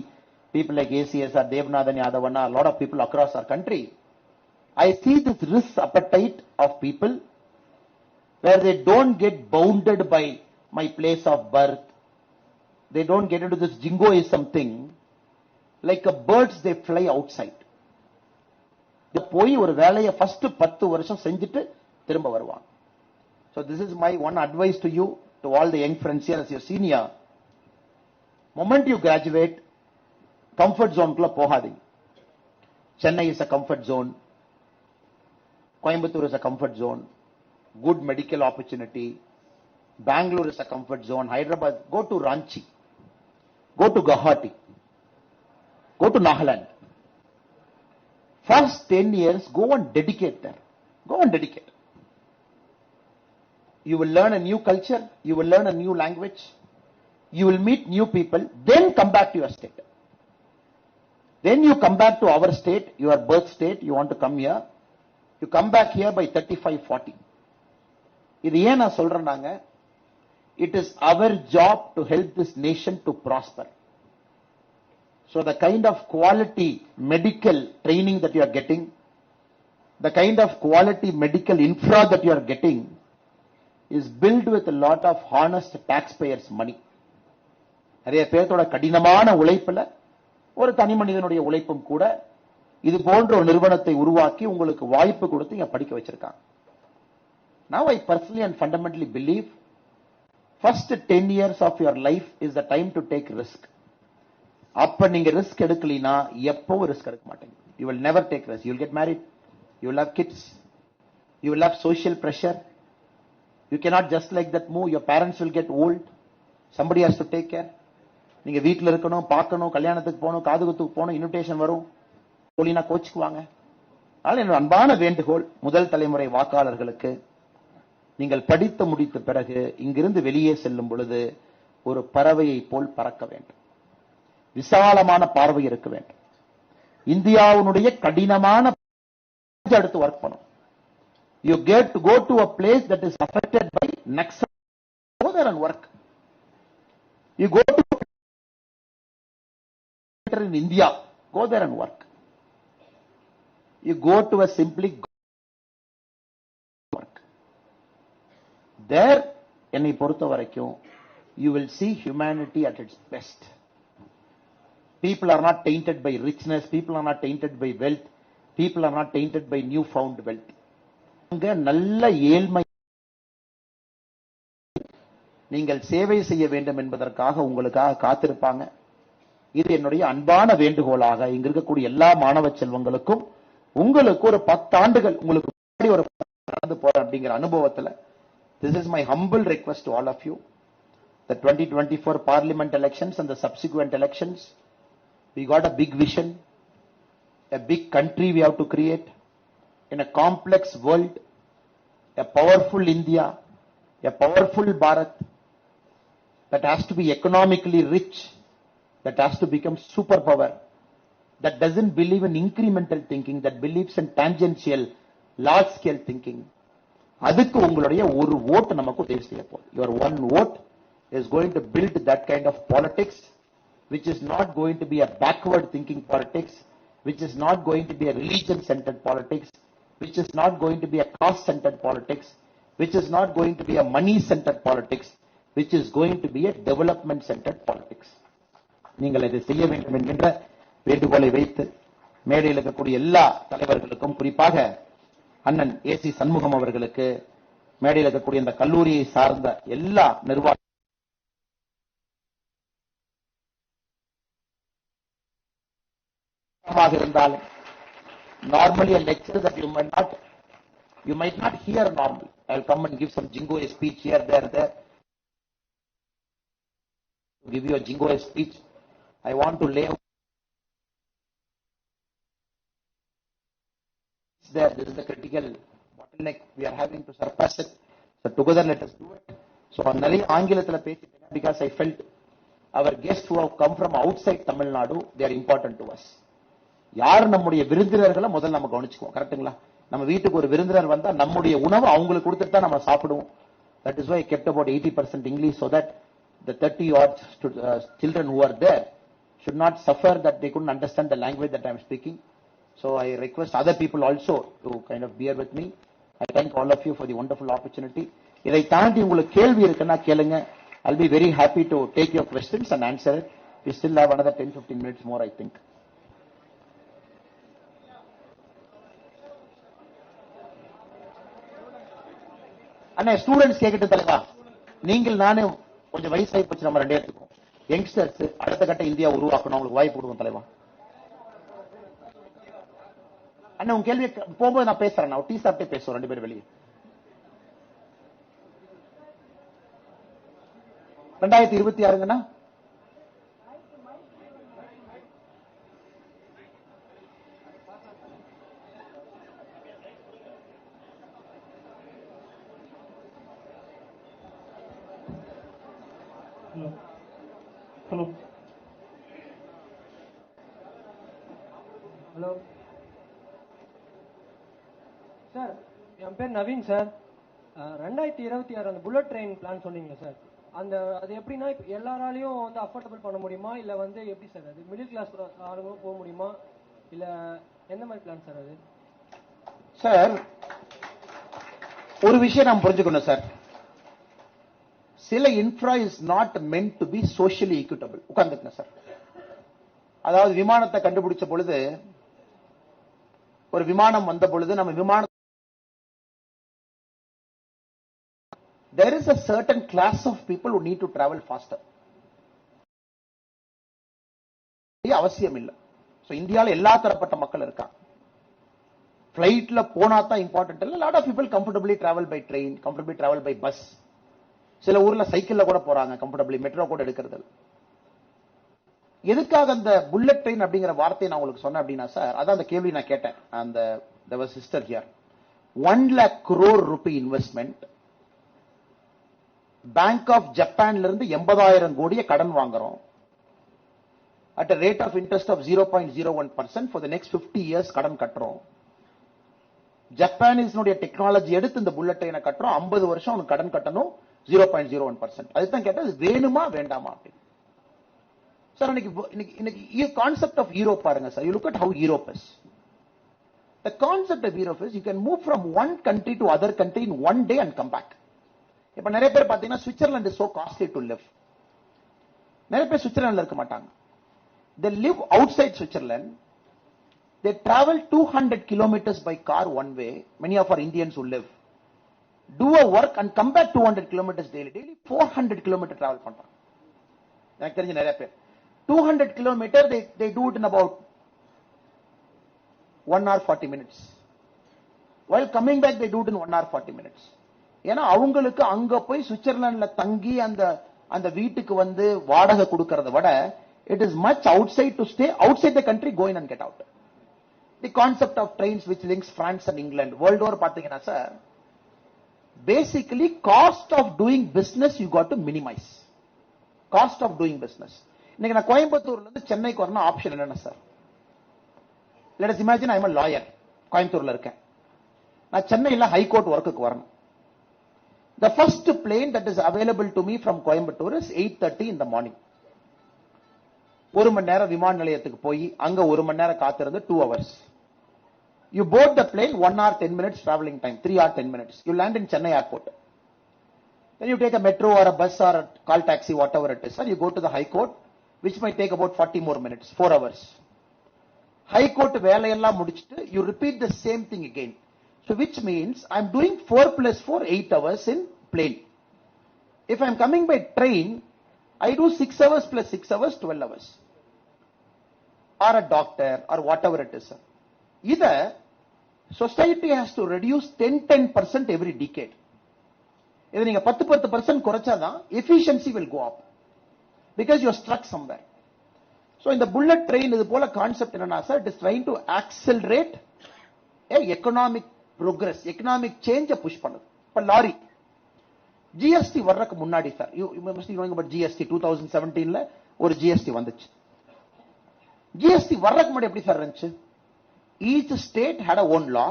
people like ACS or Devnathan Yadavanna, a lot of people across our country, I see this risk appetite of people where they don't get bounded by my place of birth. They don't get into this jingoism thing. Like a birds, they fly outside. They போய் ஒரு வேலையை first 10 வருஷம் செஞ்சுட்டு திரும்ப வருவாங்க. So this is my one advice to you, to all the young friends here as your senior. Moment you graduate, comfort zone குள்ள போகாதீங்க. Chennai is a comfort zone. Coimbatore is a comfort zone. Good medical opportunity. Bangalore is a comfort zone. Hyderabad, go to Ranchi. Go to Guwahati. Go to Nagaland. First 10 years, go and dedicate there. Go and dedicate. You will learn a new culture. You will learn a new language. You will meet new people. Then come back to your state. Then you come back to our state, your birth state. You want to come here. You come back here by 35-40. இது ஏன் நான் சொல்றேன்னாங்க, it is our job to help this nation to prosper. So the kind of quality medical training that you are getting, the kind of quality medical infra that you are getting is built with a lot of honest taxpayers money. நிறைய பேரோட கடினமான உழைப்புல ஒரு தனி மனிதனுடைய உழைப்பும் கூட இது போன்ற ஒரு நிறுவனத்தை உருவாக்கி உங்களுக்கு வாய்ப்பு கொடுத்து இங்க படிக்க வச்சிருக்காங்க. Now I personally and fundamentally believe first 10 years of your life is the time to take risk. அப்ப நீங்க ரிஸ்க் எடுக்கலினா எப்பவும் ரிஸ்க் எடுக்க மாட்டீங்க. You will never take risk. You will get married. You will have kids. You will have social pressure. You cannot just like that move. Your parents will get old. Somebody has to take care. நீங்க வீட்ல இருக்கணும், பார்க்கணும், கல்யாணத்துக்கு போகணும், காதுகுத்துக்கு போகணும், invitation வரும், போலினா கோச்சுக்குவாங்க. அதனால என்னோட அன்பான வேண்டுகோள் முதல் தலைமுறை வாக்காளர்களுக்கு, நீங்கள் படித்து முடித்த பிறகு இங்கிருந்து வெளியே செல்லும் பொழுது ஒரு பறவையை போல் பறக்க வேண்டும். விசாலமான பார்வை இருக்க வேண்டும். இந்தியாவுடைய கடினமான அடுத்து ஒர்க் பண்ணும். You get to go to a place that is affected by Naxal, go there and work. You go to in India, go there and work. You go to a simply work. There, என்னை பொறுத்த வரைக்கும், you will see humanity at its best. People are not tainted by richness, people are not tainted by wealth, people are not tainted by newfound wealth. அங்க நல்ல ஏழ்மை, நீங்கள் சேவை செய்ய வேண்டும் என்பதற்காக உங்களுக்காக காத்திருப்பாங்க. இது என்னுடைய அன்பான வேண்டுகோளாக இங்க இருக்கக்கூடிய எல்லா மாணவ செல்வங்களுக்கும், உங்களுக்கு ஒரு 10 ஆண்டுகள் உங்களுக்கு ஒரு நடந்து போற அப்படிங்கிற அனுபவத்துல, this is my humble request to all of you. The 2024 parliament elections and the subsequent elections, we got a big vision, a big country we have to create in a complex world, a powerful India, a powerful Bharat that has to be economically rich, that has to become superpower, that doesn't believe in incremental thinking, that believes in tangential, large scale thinking. அதுக்கு உங்களுடைய ஒரு ஓட்டு நமக்கு உதவி செய்ய போகுது. Your one vote is going to build that kind of politics, which is not going to be a backward thinking politics, which is not going to be a religion centered politics, which is not going to be a caste centered politics, which is not going to be a money centered politics, which is going to be a development centered politics. நீங்கள் இதை செய்ய வேண்டும் என்கின்ற வேண்டுகோளை வைத்து மேடையில் இருக்கக்கூடிய எல்லா தலைவர்களுக்கும், குறிப்பாக அண்ணன் ஏசி சண்முகம் அவர்களுக்கு, மேடையில் இருக்கக்கூடிய இந்த கல்லூரியை சார்ந்த எல்லா நிர்வாகமாக இருந்தாலும், normally a lecture that you might not hear normally. I'll come and give some jingo speech here, there. Give you a jingo speech. I want to lay out there. This is the critical bottleneck we are having to surpass it. So together let us do it. So நிறைய ஆங்கிலத்துல பேசிட்டேன் because I felt our guests who have come from outside Tamil Nadu, they are important to us. யார் நம்முடைய விருந்தினர்களை முதல்ல நம்ம கவனிச்சுக்குவோம், கரெக்ட்டுங்களா? நம்ம வீட்டுக்கு ஒரு விருந்தினர் வந்தா நம்முடைய உணவு அவங்களுக்கு கொடுத்துட்டு தான் நம்ம சாப்பிடுவோம். That is why I kept about 80% English, so that the 30 odd children who are there should not suffer that they couldn't understand the language that I am speaking. So I request other people also to kind of bear with me. I thank all of you for the wonderful opportunity. இதை தாண்டி உங்களுக்கு கேள்வி இருக்குன்னா கேளுங்க. I'll be very happy to take your questions and answer it. We still have another 10-15 minutes more, I think. அண்ணா students கேட்கிட்டு தலைவா, நீங்கள் நானே கொஞ்சம் வயசாகி போச்சு, நம்ம ரெண்டே எடுத்துக்கோம். யங்ஸ்டர்ஸ் அடுத்த கட்ட இந்தியா உருவாக்கணும், அவங்களுக்கு வாய்ப்பு கொடுக்கும் தலைவா. அண்ணா உங்க கேள்வி போகும்போது நான் பேசுறேன், நான் டீ சாப்பிட்டே பேசுவோம், 2 பேரும் வெளியே. 2026ங்கண்ணா ஹலோ சார், என் பேர் நவீன் சார். 2026 அந்த புல்லட் ட்ரெயின் பிளான் சொன்னீங்க சார், அது எப்படின்னா இப்போ எல்லாராலையும் வந்து அஃபோர்டபுள் பண்ண முடியுமா, இல்லை வந்து எப்படி சார் அது மிடில் கிளாஸ் ஆளுங்களும் போக முடியுமா, இல்லை எந்த மாதிரி பிளான் சார் அது? சார் ஒரு விஷயம் நாம் புரிஞ்சுக்கணும் சார், சில infra is not meant to be socially equitable. உட்கார்ந்துக்கணும் சார். அதாவது விமானத்தை கண்டுபிடிச்ச பொழுது, ஒரு விமானம் வந்த பொழுது நம்ம விமானம் there is a certain class of people who need to travel faster. அவசியம் இல்லை. சோ இந்தியால எல்லா தரப்பட்ட மக்கள் இருக்காங்க. பிளைட்ல போனா தான் இம்பார்ட்டன்ட் இல்ல. lot of people comfortably travel by train, comfortably travel by bus. சில ஊர்ல சைக்கிள்ல கூட போறாங்க கம்ஃபர்டபிளி, மெட்ரோ கூட எடுக்கிறது. எதுக்காக அந்த புல்லட் ட்ரெயின் அப்படிங்கிற வார்த்தையை நான் உங்களுக்கு சொன்னேன் அப்படின்னா சார், அதான் அந்த கேள்வி நான் கேட்டேன். அந்த there was sister here, 1 lakh crore rupee investment. Bank of ஜப்பான்ல இருந்து 80,000 கோடியை கடன் வாங்குறோம். at a rate of interest of 0.01% for the next 50 years கடன் கட்டுறோம். ஜப்பானீஸ்னுடைய டெக்னாலஜி எடுத்து இந்த புல்லட் ட்ரெயினை கட்டுறோம், 50 வருஷம் அவனுக்கு கடன் கட்டணும் 0.01%. அதுதான் கேட்டா அது வேணுமா வேண்டாமா அப்படின்னு. சார் இன்னைக்கு கான்செப்ட் ஆஃப் யூரோப் பாருங்க sir. You look at how Europe is. The concept of Europe is you can move from one country to other country in one day and come back. இப்ப நிறைய பேர் பாத்தீங்கன்னா Switzerland is so costly to live. நிறைய பேர் Switzerlandல இருக்க மாட்டாங்க. They live outside Switzerland. They travel 200 kilometers by car one way. Many of our Indians who live do a work and come back 200 kilometers daily. Daily 400 kilometer travel பண்றாங்க. எனக்கு தெரிஞ்ச நிறைய பேர் 200 kilometer they do it in about 1 hour 40 minutes. While coming back they do it in 1 hour 40 minutes. ஏன்னா அவங்களுக்கு அங்க போய் சுவிட்சர்லாந்துல தங்கி அந்த வீட்டுக்கு வந்து வாடகை கொடுக்கறத விட it is much outside to stay outside the country, go in and get out. The concept of trains which links France and England world over பாத்தீங்கன்னா sir, basically cost of doing business you got to minimize. Cost of doing business. இன்னைக்கு நான் கோயம்புத்தூர்ல இருந்து சென்னைக்கு வரணும், option என்னன்னா sir, let us imagine I am a lawyer, கோயம்புத்தூர்ல இருக்கேன், நான் சென்னையில ஹைகோர்ட் ஒர்க்குக்கு வரணும். The first plane that is available to me from Coimbatore is 8:30 in the morning. 1 மணி நேரம் விமான நிலையத்துக்கு போய் அங்க 1 மணி நேரம் காத்திருந்து 2 hours. You board the plane 1 hour 10 minutes traveling time, 3 hour 10 minutes. You land in Chennai airport. Then you take a metro or a bus or a call taxi, whatever it is, and you go to the high court, which might take about 40 more minutes, 4 hours. High court வேலையெல்லாம் முடிச்சிட்டு you repeat the same thing again. So which means I'm doing 4 plus 4, 8 hours in plane. If I'm coming by train, I do 6 hours plus 6 hours, 12 hours. Or a doctor or whatever it is. Either society has to reduce 10% every decade. If you 10% குறைச்சாதான் efficiency will go up because you're stuck somewhere. So in the bullet train இது போல concept என்னன்னா sir, it is trying to accelerate economic progress, economic change push பண்ணுது. இப்ப lorry GST வர்றதுக்கு முன்னாடி sir, you must be knowing about GST. 2017ல ஒரு GST வந்துச்சு. GST வர்றதுக்கு முன்னாடி எப்படி சார் இருந்துச்சு? Each state had a own law.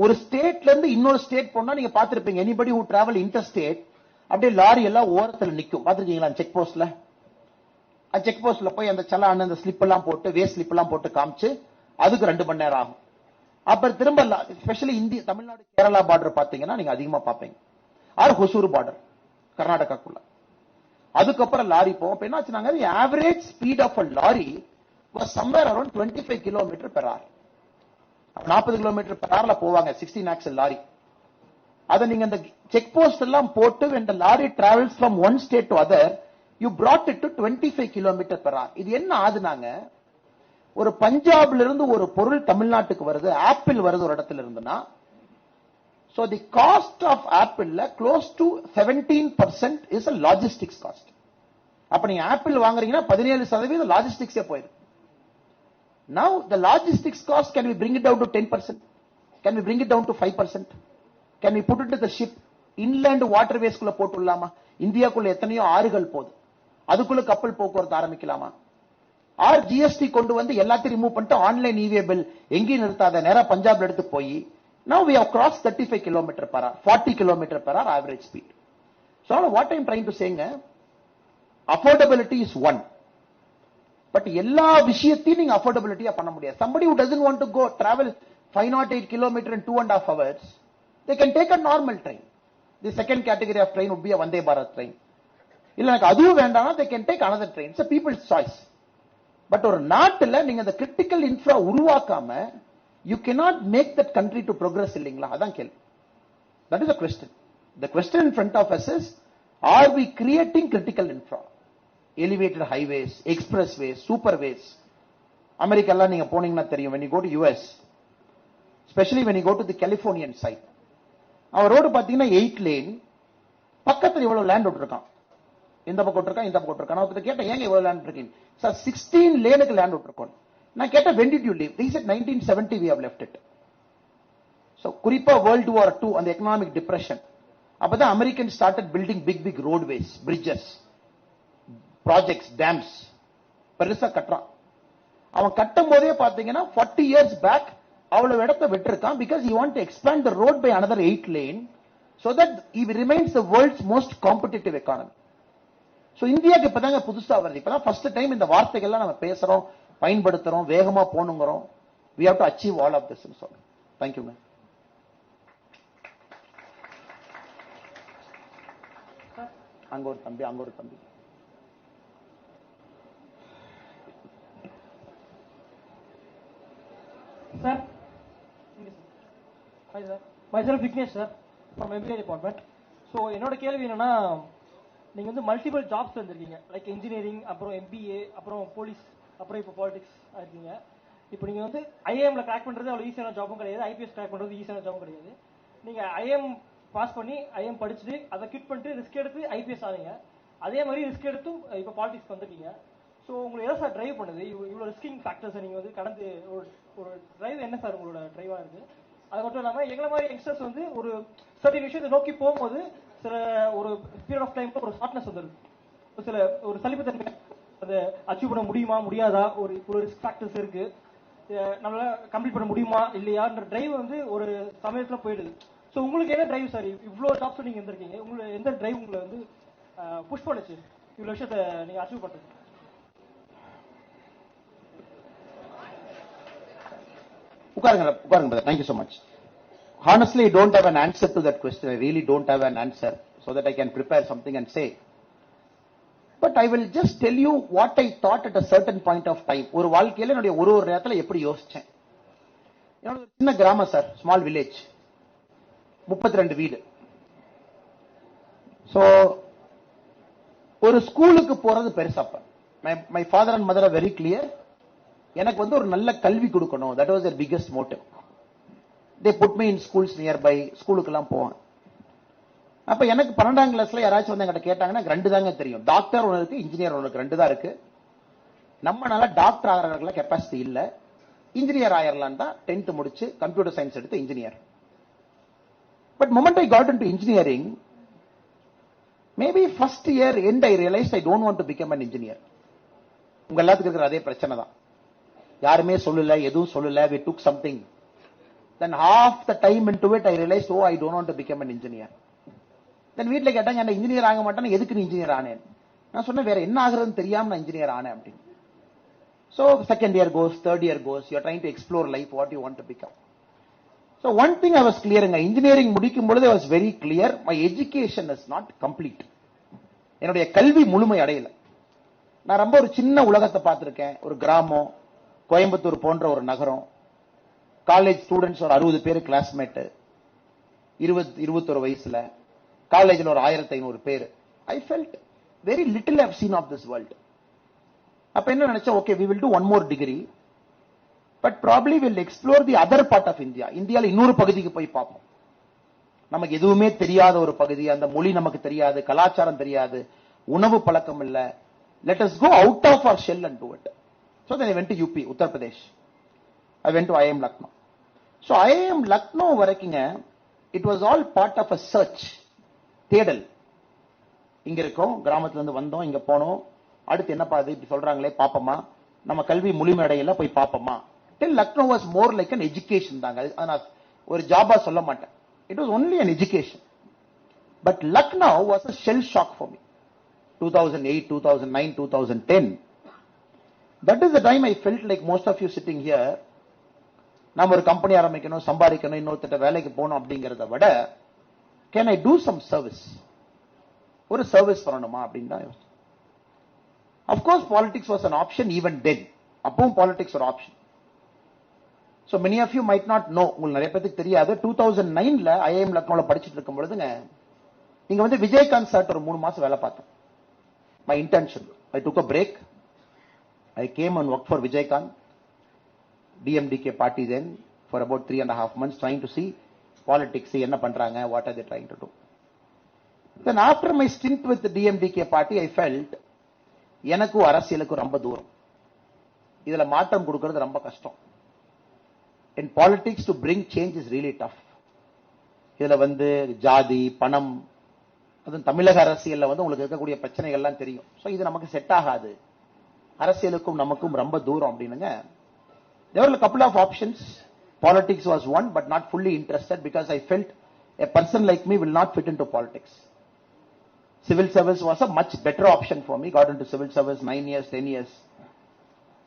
ஒரு ஸ்டேட்ல இருந்து இன்னொரு ஸ்டேட் போனா நீங்க பாத்திருப்பீங்க, anybody who travel interstate அப்படியே லாரி எல்லாம் ஓரத்துல நிக்கும், பாத்திருக்கீங்களா? செக் போஸ்ட்ல, செக் போஸ்ட்ல போய் அந்த சலான் அந்த ஸ்லிப் எல்லாம் போட்டு வேஸ்ட் ஸ்லிப் எல்லாம் போட்டு காமிச்சு அதுக்கு 2 மணி நேரம் ஆகும். அப்புறம் திரும்ப ஸ்பெஷலி இந்திய தமிழ்நாடு கேரளா பார்டர் பாத்தீங்கன்னா நீங்க அதிகமா பாப்பீங்க, ஆர் ஹொசூர் பார்டர் கர்நாடகாக்குள்ள. அதுக்கப்புறம் லாரி போகும். என்ன ஆச்சுனாங்க, average speed of a lorry was somewhere around 25 km per hour. 40 km per hour போவாங்க 16 axle லாரி. அத நீங்க அந்த செக் போஸ்ட் எல்லாம் போட்டு when the lorry travels from one state to other, you brought it to 25 km per hour. இது என்ன ஆதுனாங்க, ஒரு பஞ்சாப்ல இருந்து ஒரு பொருள் தமிழ்நாட்டுக்கு வருது, ஆப்பிள் வருது ஒரு இடத்துல இருந்துனா, so the cost of apple close to 17% is a logistics cost. அப்ப நீங்க ஆப்பிள் வாங்குறீங்கன்னா 17% லாஜிஸ்டிக்ஸே போயிடும். Now the logistics cost, can we bring it down to 10%? Can we bring it down to 5%? Can we put it to the ship? Inland waterways குள்ள போட்டுடலாமா? இந்தியாக்குள்ள எத்தனையோ ஆறுகள் போகுது, அதுக்குள்ள கப்பல் போக்குவரத்து ஆரம்பிக்கலாமா? ஆர் ஜிஎஸ்டி கொண்டு வந்து எல்லாத்தையும் ரிமூவ் பண்ணிட்டு ஆன்லைன் இவே பில் எங்கேயும் நிறுத்தாத நேரா பஞ்சாப்ல எடுத்து போய் now we have crossed 35 km per hour, 40 km per hour average speed. So what I am trying to saying, affordability is one, but எல்லா விஷயத்தையும் நீங்க affordability பண்ண முடியாது. Somebody who doesn't want to go travel 508 km in 2.5 hours, they can take a normal train. The second category of train would be a Vande Bharat train. இல்ல எனக்கு அதுவும் வேண்டாம், they can take another train. It's a people's choice. But ஒரு நாட்டுல நீங்க அந்த critical infra உருவாக்காம you cannot make that country to progress இல்லீங்களா? அதான் கேள்வி. That is the question. The question in front of us is, are we creating critical infra? Elevated highways, expressways, superways. America எல்லாம் நீங்க போனீங்கன்னா தெரியும், when you go to US, especially when you go to the Californian side, அவன் road பாத்தீங்கன்னா 8 lane, பக்கத்துல இவ்வளவு land விட்டுருக்கான், இந்த பக்கம் விட்டுருக்கான், இந்த பக்கம் விட்டுருக்கான். நான் கேட்டேன், ஏங்க இவ்வளவு லேண்ட் இருக்கீங்க சார்? 16 லேனுக்கு லேண்ட் விட்டுருக்கோம். நான் கேட்டேன், when did you leave? They said 1970 we have left it. So குறிப்பா World War II அந்த எக்கனாமிக் டிப்ரெஷன், அப்பதான் American started building big roadways, bridges, projects, dams பெருசா கட்டுறான். அவன் கட்டும் போதே பாத்தீங்கன்னா 40 years back அவ்வளவு இடத்தை விட்டுருக்கான். Because he want to expand the road by another 8 lane so that he remains the world's most competitive economy. So இந்தியாக்கு இப்பதாங்க புதுசா வருது. இப்பதான் ஃபர்ஸ்ட் டைம் இந்த வார்த்தைகள்லாம் நம்ம பேசுறோம், பயன்படுத்துறோம், வேகமா போணுங்கிறோம். we have to achieve all of this. Thank you, man. அங்க ஒரு தம்பி. Sir, hi sir, myself Vignesh sir, from MBA department. So என்னோட கேள்வி என்னன்னா, நீங்க வந்து மல்டிபிள் ஜாப்ஸ் வந்திருக்கீங்க, லைக் இன்ஜினியரிங், அப்புறம் MBA, அப்புறம் போலீஸ், அப்புறம் இப்போ பாலிடிக்ஸ் இருக்கீங்க. இப்போ நீங்க வந்து ஐஏஎம்ல கிராக் பண்றது அவ்வளவு ஈஸியான ஜாபும் கிடையாது, ஐபிஎஸ் கிராக் பண்றது ஈஸியான ஜாபும் கிடையாது. நீங்க ஐஏஎம் பாஸ் பண்ணி ஐஏஎம் படிச்சுட்டு அதை கிட் பண்ணிட்டு ரிஸ்க் எடுத்து ஐபிஎஸ் ஆனீங்க. அதே மாதிரி ரிஸ்க் எடுத்தும் இப்போ பாலிடிக்ஸ் வந்துருக்கீங்க. ஸோ உங்களுக்கு எதை சார் டிரைவ் பண்ணுது? இவ்வளோ ரிஸ்கிங் ஃபேக்டர்ஸ் நீங்க வந்து கடந்து ஒரு டிரைவ் என்ன சார் உங்களோட டிரைவா இருக்கு? அது மட்டும் இல்லாம எங்களை மாதிரி யங்ஸ்டர்ஸ் வந்து ஒரு சர்டன் விஷயத்தை நோக்கி போகும்போது சில ஒரு பீரியட் ஆஃப் டைம்ல ஒரு ஷார்ட்னஸ் வந்துருது, சில ஒரு சலிப்புத்தன்மை, அதை அச்சீவ் பண்ண முடியுமா முடியாதா, ஒரு ரிஸ்க் ஃபேக்டர்ஸ் இருக்கு, நம்மளால கம்ப்ளீட் பண்ண முடியுமா இல்லையான்ற டிரைவ் வந்து ஒரு சமயத்துல போயிடுது. ஸோ உங்களுக்கு என்ன டிரைவ் சார்? இவ்வளோ ஜாப்ஸ் நீங்க இருந்திருக்கீங்க, உங்களுக்கு எந்த டிரைவ் உங்களை வந்து புஷ் பண்ணுச்சு இவ்வளோ விஷயத்தை நீங்க அச்சீவ் பண்றது? உட்காருங்க. Thank you so much. Honestly, I don't have an answer to that question. I really don't have an answer so that I can prepare something and say. But I will just tell you what I thought at a certain point of time. ஒரு வாழ்க்கையில என்னுடைய ஒரு நேரத்துல எப்படி யோசிச்சேன். என்னோட சின்ன கிராமம் சார், ஸ்மால் வில்லேஜ், 32 வீடு. So ஒரு ஸ்கூலுக்கு போறது பெருசாப்ப. My father and mother are very clear. எனக்கு வந்து ஒரு நல்ல கல்வி கொடுக்கணும். That was their biggest motive. They put me in schools nearby. ஸ்கூலுக்கு எல்லாம் போவேன். அப்ப எனக்கு 12ஆம் கிளாஸ்ல யாராச்சும் வந்து என்கிட்ட கேட்டாங்கன்னா ரெண்டு தாங்க தெரியும், டாக்டர் ஒன்று இருக்கு, இன்ஜினியர் ஒன்று இருக்கு, ரெண்டு தான் இருக்கு. நம்மளால டாக்டர் ஆகிறதுல கெப்பாசிட்டி இல்ல, இன்ஜினியர் ஆயிரலாம் தான் 10th முடிச்சு கம்ப்யூட்டர் சயின்ஸ் எடுத்து engineer. But moment I got into engineering, maybe first year end I realise I don't want to become an engineer. உங்க எல்லாத்துக்கும் இருக்கிற அதே பிரச்சனை தான். யாருமே சொல்லல, எதுவும் சொல்லல, we took something. Then half the time into it I realized, oh, I don't want to become an engineer. Then வீட்ல கேட்டாங்க, என்ன இன்ஜினியர் ஆக மாட்டேன்னு, எதுக்கு நீ இன்ஜினியர் ஆனேன்? நான் சொன்னேன், வேற என்ன ஆகுறதுன்னு தெரியாம நான் இன்ஜினியர் ஆனேன் அப்படின்னு. So second year goes, third year goes, you are trying to explore life, what you want to become. So one thing I was clear, engineering முடிக்கும் பொழுது I was very clear, my education is not complete. என்னுடைய கல்வி முழுமை அடையல. நான் ரொம்ப ஒரு சின்ன உலகத்தை பார்த்திருக்கேன். ஒரு கிராமம், கோயம்புத்தூர் போன்ற ஒரு நகரம், காலேஜ் ஸ்டூடெண்ட்ஸ் ஒரு 60 பேர் கிளாஸ்மேட், 21 வயசுல காலேஜ்ல ஒரு 1500 பேர். I felt very little I've seen of this world. அப்ப என்ன நினைச்சேன், okay, we will do one more degree, but probably we'll explore the other part of India. இந்தியால இன்னொரு பகுதிக்கு போய் பார்ப்போம். நமக்கு எதுவுமே தெரியாத ஒரு பகுதி, அந்த மொழி நமக்கு தெரியாது, கலாச்சாரம் தெரியாது, உணவு பழக்கம் இல்ல. Let us go out of our shell and do it. So then I went to UP, Uttar Pradesh. I went to IIM Lucknow. So IIM Lucknow வரைக்குங்க, it was all part of a search, தேடல். இங்க இருக்கோம், கிராமத்துல இருந்து வந்தோம், இங்க போனோம், அடுத்து என்ன பாது இப்படி சொல்றாங்களே பாப்பமா, நம்ம கல்வி முழுமையடையில போய் பாப்பமா. Till Lucknow was more like an education தாங்க. நான் ஒரு ஜாபா சொல்ல மாட்டேன். It was only an education. But Lucknow was a shell shock for me. 2008, 2009, 2010. That is the time I felt like most of you sitting here, நாம ஒரு company ஆரம்பிக்கணும், சம்பாதிக்கணும், இன்னொருத்தட்ட வேலைக்கு போகணும் அப்படிங்கறத விட, can I do some service? ஒரு service பண்ணணுமா அப்படின்னு தான் யோசிச்சேன். Of course politics was an option even then. அப்பவும் politics ஒரு option. So many of you might not know, உங்களுக்கு நிறைய பேருக்கு தெரியாது, 2009ல IIM லக்னோல படிச்சிட்டு இருக்கும் பொழுதுங்க, இங்க வந்து விஜயகாந்த் சார் ஒரு 3 மாசம் வேலை பார்த்தேன். My internship. I took a break. I came and worked for Vijaykanth, DMDK party then, for about 3.5 months, trying to see politics, enna pandranga, what are they trying to do. Then after my stint with the DMDK party, I felt, எனக்கு அரசியலுக்கு ரொம்ப தூரம், இதுல மாற்றம் கொடுக்கிறது ரொம்ப கஷ்டம். In politics to bring change is really tough. இதுல வந்து ஜாதி, பணம், அது தமிழக அரசியல்ல வந்து உங்களுக்கு இருக்கக்கூடிய பிரச்சனைகள்லாம் தெரியும். சோ இது நமக்கு செட் ஆகாது, அரசியலுக்கும் நமக்கும் ரொம்ப தூரம் அப்படின்னுங்க. There were a couple of options. Politics was one, but not fully interested because I felt a person like me will not fit into politics. Civil service was a much better option for me. Got into civil service 9 years, 10 years.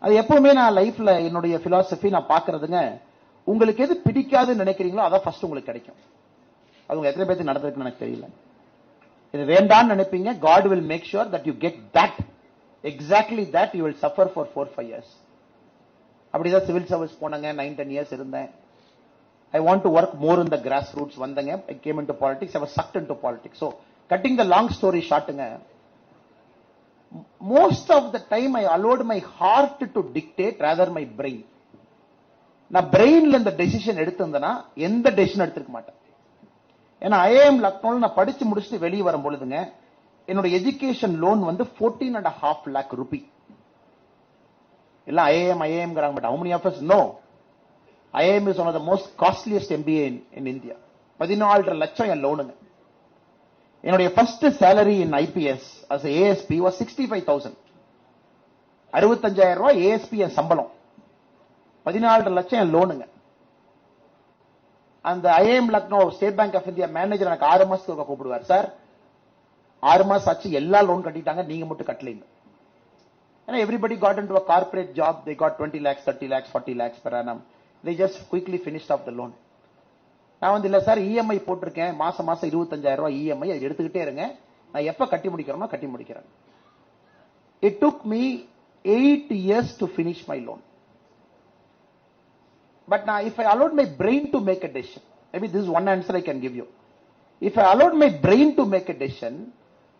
அது எப்பவுமே நான் லைஃப்ல என்னுடைய philosophy நான் பாக்குறதுங்க, உங்களுக்கு எது பிடிக்காதுன்னு நினைக்கிறீங்களோ அதான் ஃபர்ஸ்ட் உங்களுக்கு கிடைக்கும். அது உங்க எத்தனை பேருக்கு நடந்திருக்குன்னு எனக்கு தெரியல. இது வேண்டாம்னு நினைப்பீங்க, God will make sure that you get that, exactly that you will suffer for 4-5 years. அப்படிதான் சிவில் சர்வீஸ் போனாங்க, 9-10 years இருந்தேன். I want to work more in the grassroots வந்தங்க. I came into politics, I was sucked into politics. So cutting the long story shortங்க, most of the time I allowed my heart to dictate rather my brain. நான் பிரெயின்ல இந்த decision எடுத்திருந்தேன்னா எந்த decision எடுத்திருக்க மாட்டேன். ஏன்னா IIM லக்னோல நான் படிச்சு முடிச்சுட்டு வெளியே வரும் பொழுதுங்க, என்னோட எஜுகேஷன் லோன் வந்து 14.5 lakh rupee. எல்லாம் IIM but how many of us know IIM is one of the most costliest MBA in India. 14.5 லட்சம் என் லோனுங்க. என்னுடைய first salary in IPS as a ASP was 65,000. 65,000 ரூபாய் ASP என் சம்பளம், 14 லட்சம் என் லோனுங்க. அந்த IIM Lucknow state bank of India manager எனக்கு 6 மாசத்துக்கு கூப்பிடுவார், சார் 6 மாசம் ஆச்சு எல்லா லோன் கட்டிட்டாங்க, நீங்க மட்டும் கட்டலீங்க. ஏன்னா everybody got into a corporate job, they got 20 lakhs, 30 lakhs, 40 lakhs per annum. They just quickly finished off the loan. நான் வந்து இல்ல சார் EMI போட்டிருக்கேன், மாசம் 25,000 ரூபாய் EMI, அதை எடுத்துக்கிட்டே இருங்க, நான் எப்ப கட்டி முடிக்கிறேனோ கட்டி முடிக்கிறேன். It took me 8 years to finish my loan. But now if I allowed my brain to make a decision, maybe this is one answer I can give you. If I allowed my brain to make a decision,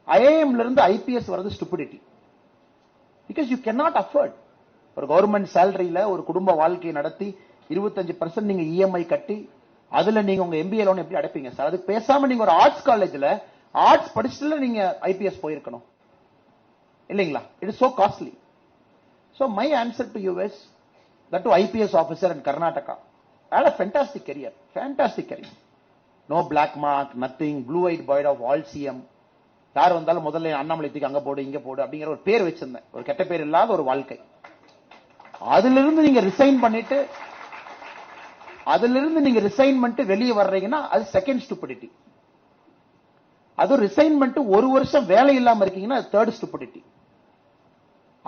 IIM ல இருந்து IPS வரது stupidity. Because you cannot afford. ஒரு government சேலரியில ஒரு குடும்ப வாழ்க்கையை நடத்தி 25% நீங்க EMI கட்டி அதுல நீங்க உங்க MBA லோன் எப்படி அடைப்பீங்க சார்? அதுக்கு பேசாம நீங்க ஒரு ஆர்ட்ஸ் காலேஜ்ல ஆர்ட்ஸ் படிச்சுட்டு நீங்க IPS போயிருக்கணும் இல்லீங்களா? It is so costly. So my answer to you is that to IPS officer in Karnataka, I had a fantastic career. No black mark, nothing, blue-eyed boy of all CM. யார் வந்தாலும் முதல்ல அண்ணாமலைத்துக்கு அங்க போடு இங்க போடு அப்படிங்கிற ஒரு பேர் வச்சிருந்தேன். ஒரு கெட்ட பேர் இல்லாத ஒரு வாழ்க்கை. அதிலிருந்து நீங்க ரிசைன் பண்ணிட்டு வெளியே வர்றீங்கன்னா அது செகண்ட் ஸ்டூபிடிட்டி. அது ரிசைன்மெண்ட் ஒரு வருஷம் வேலை இல்லாம இருக்கீங்கன்னா அது தேர்ட் ஸ்டூபிடிட்டி.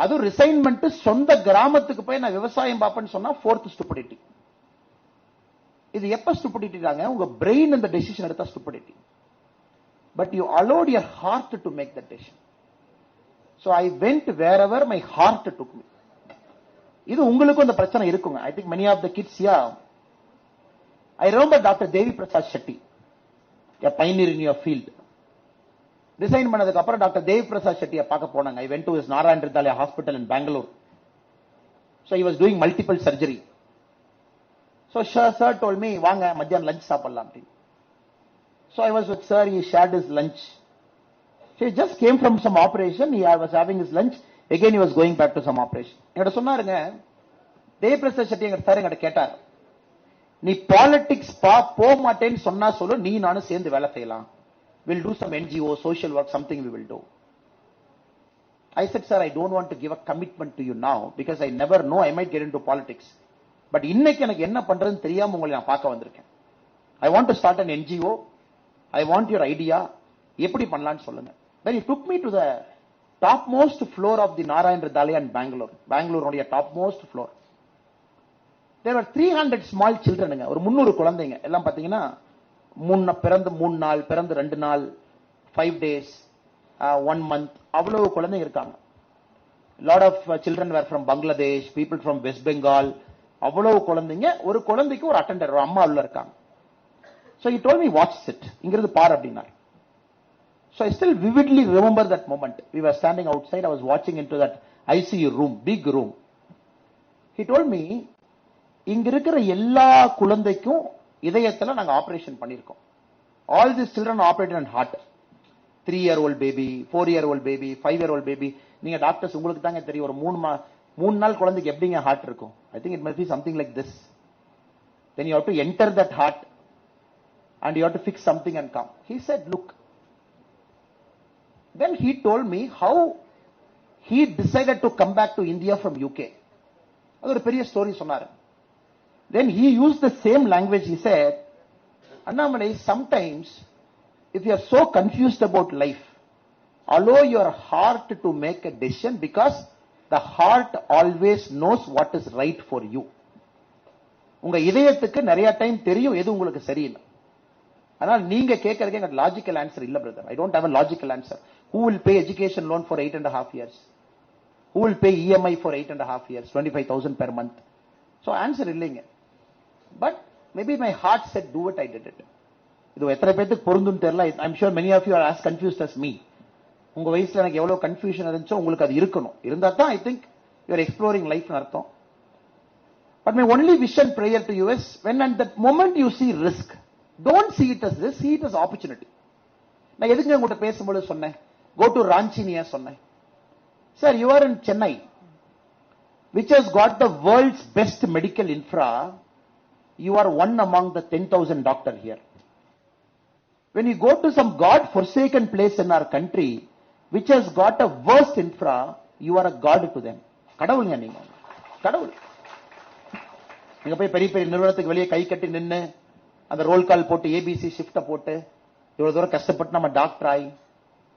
அது ரிசைன்மெண்ட் சொந்த கிராமத்துக்கு போய் நான் விவசாயம் பார்ப்பேன்னு சொன்னா ஃபோர்த் ஸ்டூபிடிட்டி. இது எப்ப ஸ்டூபிடிட்டி தாங்க? உங்க பிரெயின் இந்த டெசிஷன் எடுத்தா stupidity. But you allowed your heart to make that decision. So I went wherever my heart took me. இது உங்களுக்கும் இந்த பிரச்சனை இருக்குங்க. I think many of the kids here. I remember Dr. Devi Prasad Shetty, a pioneer in your field. Resign பண்ணதுக்கு அப்புறம் doctor தேவி பிரசாத் செட்டியை பார்க்க போனாங்க. I went to his Narayana Hrudayalaya hospital in Bangalore. So he was doing multiple surgery. So sir told me வாங்க மத்தியானம் lunch சாப்பிடலாம் அப்படி. So I was with sir, he shared his lunch. He just came from some operation, he was having his lunch, again he was going back to some operation. என்கிட்ட சொன்னாருங்க, தேவி பிரசாத் செட்டி எங்க sir என்கிட்ட கேட்டார், நீ பாலிடிக்ஸ் போக மாட்டேன்னு சொன்னா சொல்லு, நீ நானும் சேர்ந்து வேலை செய்யலாம். We'll do some NGO, social work, something we will do. I said, sir, I don't want to give a commitment to you now because I never know, I might get into politics. But இன்னைக்கு எனக்கு என்ன பண்றதுன்னு தெரியாம உங்களை நான் பார்க்க வந்திருக்கேன். I want to start an NGO. I want your idea. எப்படி பண்ணலாம்னு சொல்லுங்க. Then he took me to the topmost floor of the Narayana Hrudayalaya in Bangalore. Bangalore உடைய topmost floor. There were 300 small children. ஒரு 300 குழந்தைங்க. எல்லாம் பாத்தீங்கன்னா பிறந்து 3 நாள், பிறந்து 2 நாள், 5 days, 1 month, அவ்வளவு குழந்தைங்க இருக்காங்க. Lot of children were from Bangladesh, people from West Bengal, அவ்வளவு குழந்தைங்க. ஒரு குழந்தைக்கு ஒரு அட்டெண்டர், ஒரு அம்மா உள்ள இருக்காங்க. So he told me, watch it. இங்கிருந்து பார் அப்படின்னார். So I still vividly remember that moment. We were standing outside, I was watching into that ICU room, big room. He told me, இங்க இருக்கிற எல்லா குழந்தைக்கும் இதயத்துல நாங்க ஆபரேஷன் பண்ணிருக்கோம். All these children operated on heart. 3-year-old baby, 4-year-old baby, 5-year-old baby. நீங்க doctors உங்களுக்கு தாங்க தெரியும், ஒரு 3 நாள் குழந்தைக்கு எப்படிங்க ஹார்ட் இருக்கும்? I think it must be something like this. Then you have to enter that heart and you have to fix something and come. He said, look. Then he told me how he decided to come back to India from UK. அது ஒரு பெரிய story சொன்னாரு. Then he used the same language. He said, Annamalai, sometimes if you are so confused about life, allow your heart to make a decision because the heart always knows what is right for you. உங்க இதயத்துக்கு நிறைய time தெரியும் எது உங்களுக்கு சரியில்லை. ஆனால் நீங்க கேட்கறதுக்கு எனக்கு லாஜிக்கல் ஆன்சர் இல்ல brother. I don't have a logical answer. Who will pay education loan for 8.5 years? Who will pay EMI for 8.5 years? 25,000 per month. So answer இல்லைங்க. But maybe my heart said do it, I did it. இது எத்தனை பேருக்கு பொருந்தும் தெரியல. I'm sure many of you are as confused as me. உங்க வயசுல எனக்கு எவ்வளவு கன்ஃபியூஷன் இருந்துச்சோ உங்களுக்கு அது இருக்கணும். இருந்தா தான் I think you are exploring life னு அர்த்தம். But my only wish and prayer to you is when at that moment you see risk, don't see it as risk, see it as opportunity. நான் எதுக்கு உங்ககிட்ட பேசும்போது சொன்னேன் go to Ranchi னு சொன்னேன். Sir, you are in Chennai, which has got the world's best medical infra. You are one among the 10,000 doctor here. When you go to some God-forsaken place in our country, which has got a worst infra, you are a god to them. கடவுளுங்க நீங்க, கடவுள். நீங்க போய் பெரிய பெரிய நிறுவனத்துக்கு வெளியே கை கட்டி நின்று அந்த ரோல் கால் போட்டு ஏபிசி ஷிஃப்ட போட்டு இவ்வளவு தூரம் கஷ்டப்பட்டு நம்ம டாக்டர் ஆகி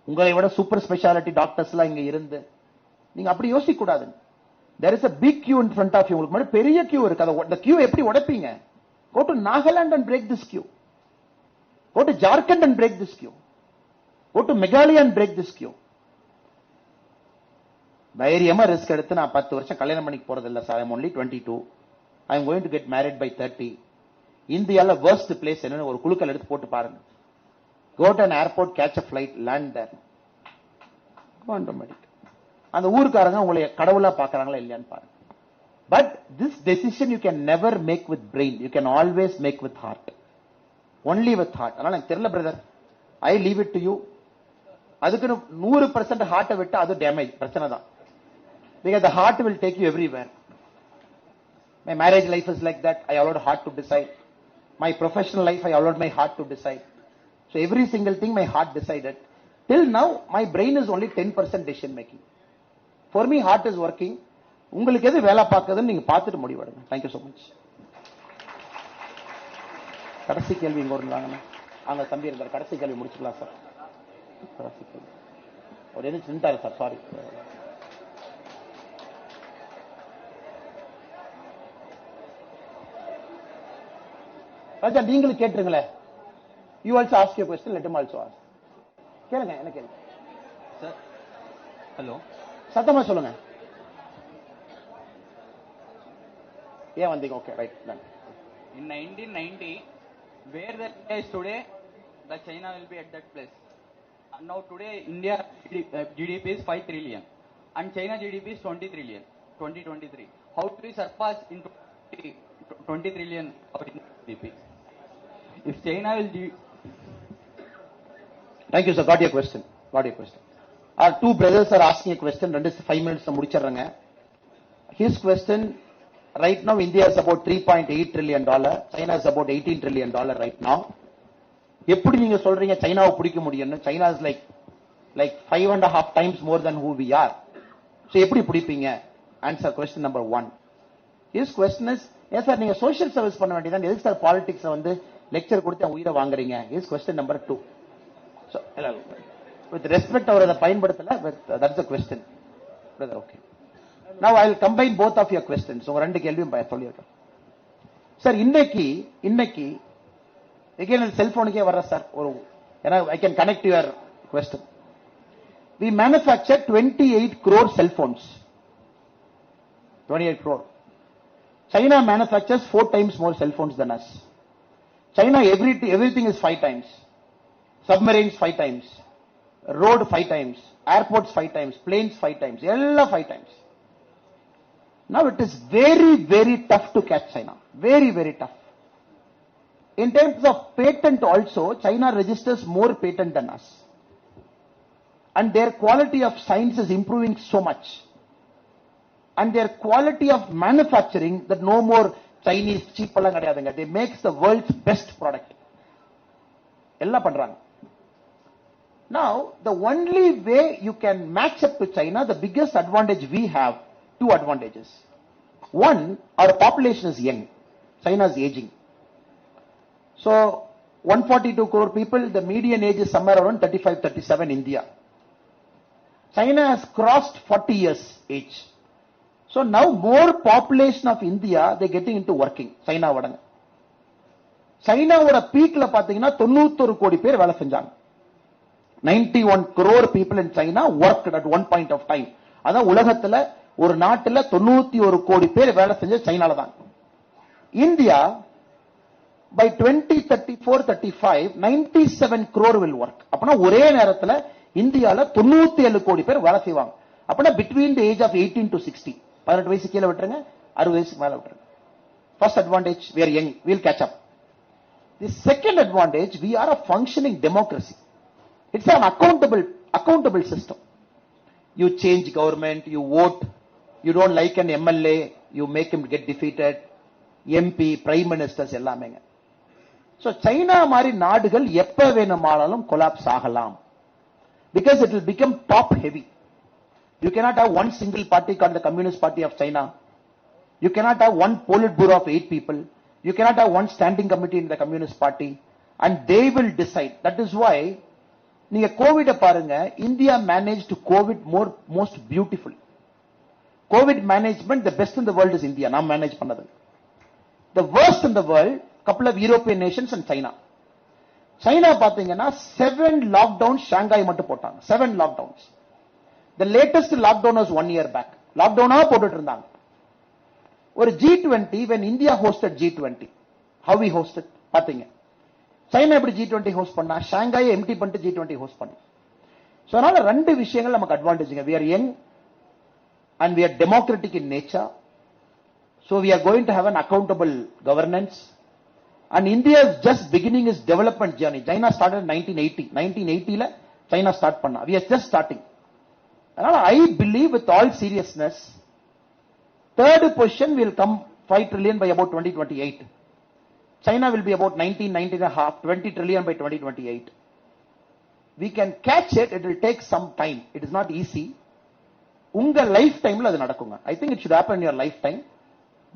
உங்களை விட சூப்பர் ஸ்பெஷாலிட்டி டாக்டர்ஸ் எல்லாம் இங்க இருந்து நீங்க அப்படி யோசிக்க கூடாது. there is a big queue in front of you. உங்களுக்கு முன்னாடி பெரிய queue இருக்கு. அந்த queue எப்படி உடைப்பீங்க? go to Nagaland and break this queue. go to Jharkhand and break this queue. go to Meghalaya and break this queue. தைரியமா risk எடுத்து நான் 10 வருஷம் கல்யாணம் பண்ணிக்க போறது இல்ல sir. I'm only 22. I'm going to get married by 30. இந்தியால worst place என்னன்னு ஒரு குலுக்கல் எடுத்து போட்டு பாருங்க. go to an airport, catch a flight, land there. automatic. அந்த ஊர்க்காரங்க உங்களை கடவுளா பார்க்கறாங்களா இல்லையான்னு பாருங்க. But this decision you can never make with brain. You can always make with heart. Only with heart. அதனால எனக்கு தெரியல brother. I leave it to you. அதுக்கு 100% ஹார்ட்டை விட்டு அது டேமேஜ் பிரச்சனை தான். Because the heart will take you everywhere. My marriage life is like that. I allowed heart to decide. My professional life, I allowed my heart to decide. So every single thing my heart decided. Till now, my brain is only 10% decision making. For me, heart is working. உங்களுக்கு எது வேலை பார்க்குதுன்னு நீங்க பார்த்துட்டு முடிவெடுங்க. Thank you so much. கடைசி கேள்வி இங்க இருந்தாங்க. அங்க தம்பி இருந்தார். கடைசி கேள்வி முடிச்சுக்கலாம் சார். கடைசி கேள்வி. ஒரு என்ன நின்றாரு சார். சாரி. ராஜா நீங்களும் கேட்டுருங்களே. You also ask your question, let him also ask. கேளுங்க, என்ன கேளுங்க சார். ஹலோ, சத்தமா சொல்லுங்க. ஏன் வந்தீங்க? Okay, right. In 1990, where the India is today, the China will be at that place. Now today, India GDP is 5 trillion and China GDP is 20 trillion. 2023. How do we surpass in 20 trillion of GDP? If China will Thank you, sir. Got your question. Our two brothers are asking a question. 5 minutes முடிச்சிடுறேங்க. His question, right now India is about $3.8 trillion. China is about $18 trillion right now. எப்படி நீங்க சொல்றீங்க சைனாவை பிடிக்க முடியும்னு? China is like 5.5 times more than who we are. So எப்படி பிடிப்பீங்க? Answer question number 1. His question is, yes sir, நீங்க social service பண்ண வேண்டியதான், எதுக்கு சார் பாலிடிக்ஸ்ல வந்து லெக்சர் கொடுத்து உயிரை வாங்குறீங்க? His question number 2. So with respect அவர் அதை பயன்படுத்தல, but that's the question. Brother, okay. Now I will combine both of your questions. உங்க ரெண்டு கேள்வியும் சொல்லியிருக்கேன் சார். இன்னைக்கு again செல்போனுக்கே வர்ற சார் ஒரு, ஏன்னா I can connect your question. We manufacture 28 crore cell phones. 28 crore. China manufactures 4 times more cell phones than us. China everything is 5 times. Submarines 5 times. Road 5 times. Airports 5 times. Planes 5 times. Ella 5 times. Now it is very, very tough to catch China. Very, very tough. In terms of patent also, China registers more patent than us. And their quality of science is improving so much. And their quality of manufacturing, that no more Chinese cheap எல்லாம் கிடையாதுங்க. They makes the world's best product. எல்லாம் பண்றாங்க. Now, the only way you can match up to China, the biggest advantage we have, 2 advantages. One, our population is young. China is aging. So 142 crore people, the median age is somewhere around 35, 37 India. China has crossed 40 years age. So now more population of India, they're getting into working. China vadanga. China oda peak la pathina 91 கோடி பேர் வேலை செஞ்சாங்க. 91 crore people in China worked at one point of time. அதான் உலகத்துல ஒரு நாட்டுல 91 கோடி பேர் வேலை செஞ்ச சைனால தான். India by 2034-35 97 crore will work. அப்பனா ஒரே நேரத்துல இந்தியால 97 கோடி பேர் வேலை செய்வாங்க. அப்பனா between the age of 18 to 60, 18 வயசு கீழ விட்டுருங்க, 60 வயசுக்கு மேல விட்டுருங்க. First advantage, we are young, we'll catch up. The second advantage, we are a functioning democracy. It's an accountable system. You change government, you vote, you don't like an MLA, you make him get defeated, MP, prime ministers எல்லாமேங்க. So China மாதிரி நாடுகள் எப்ப வேணுமானாலும் collapse ஆகலாம். Because it will become top heavy. You cannot have one single party called the Communist Party of China. You cannot have one Politburo of 8 people. You cannot have one standing committee in the Communist Party. And they will decide. That is why, நீங்க covid பாருங்க, India managed COVID most beautifully. COVID management, the best in the world is India. நாம் manage பண்ணது. The worst in the world, couple of European nations and China. China பாத்தீங்கன்னா 7 lockdowns Shanghai மட்டும் போட்டாங்க. 7 lockdowns. The latest lockdown was 1 year back. Lockdowna போட்டுட்டு இருந்தாங்க. ஒரு G20, when India hosted G20, how we hosted பாத்தீங்க. China எப்படி G20 host பண்ணா? Shanghai empty பண்ணிட்டு G20 ஹோஸ்ட் பண்ணி. சோ அதனால ரெண்டு விஷயங்கள் நமக்கு அட்வான்டேஜ்ங்க. We are young and we are democratic in nature. So we are going to have an accountable governance. And India is just beginning its development journey. China started in 1980. 1980 la China start பண்ணா. We are just starting. அதனால I believe with all seriousness, third position will come 5 trillion by about 2028. China will be about 19.5, 20 trillion by 2028. We can catch it. It will take some time. It is not easy. உங்க life டைம்ல அது நடக்குங்க. I think it should happen in your lifetime.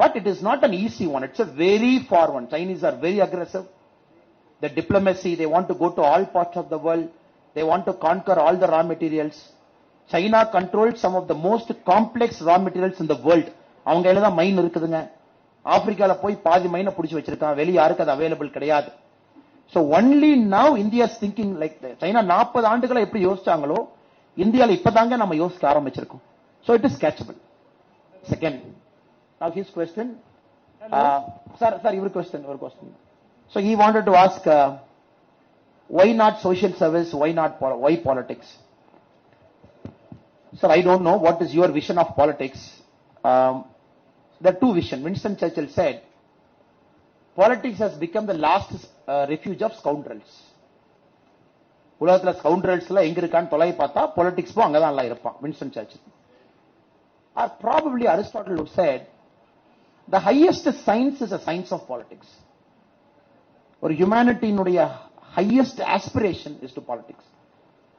But it is not an easy one. It's a very far one. Chinese are very aggressive. The diplomacy, they want to go to all parts of the world. They want to conquer all the raw materials. China controls some of the most complex raw materials in the world. அவங்க கையில தான் மைன் இருக்குதுங்க. ஆப்பிரிக்கால போய் பாதி மைனை பிடிச்சு வச்சிருக்கான். வெளிய யாருக்கு அது அவைலபிள் கிடையாது. So only now India is thinking like that. China 40 ஆண்டுகளா எப்படி யோசிச்சாங்களோ இந்தியால இப்பதாங்க நம்ம யோசிக்க ஆரம்பிச்சிருக்கோம். So it is catchable. Second, now his question. Sir, your question. So he wanted to ask, why not social service? Why politics? Sir, I don't know what is your vision of politics. There are two visions. Winston Churchill said, politics has become the last refuge of scoundrels. உலகத்துல ஸ்கவுண்டரல்ஸ்ல எங்க இருக்கான்னு தொலை பார்த்தா politics போ அங்கதான் எல்லாம் இருப்பான். Winston Churchill. Or probably Aristotle would said, the highest science is a science of politics. Or humanity nuடைய highest aspiration is to politics.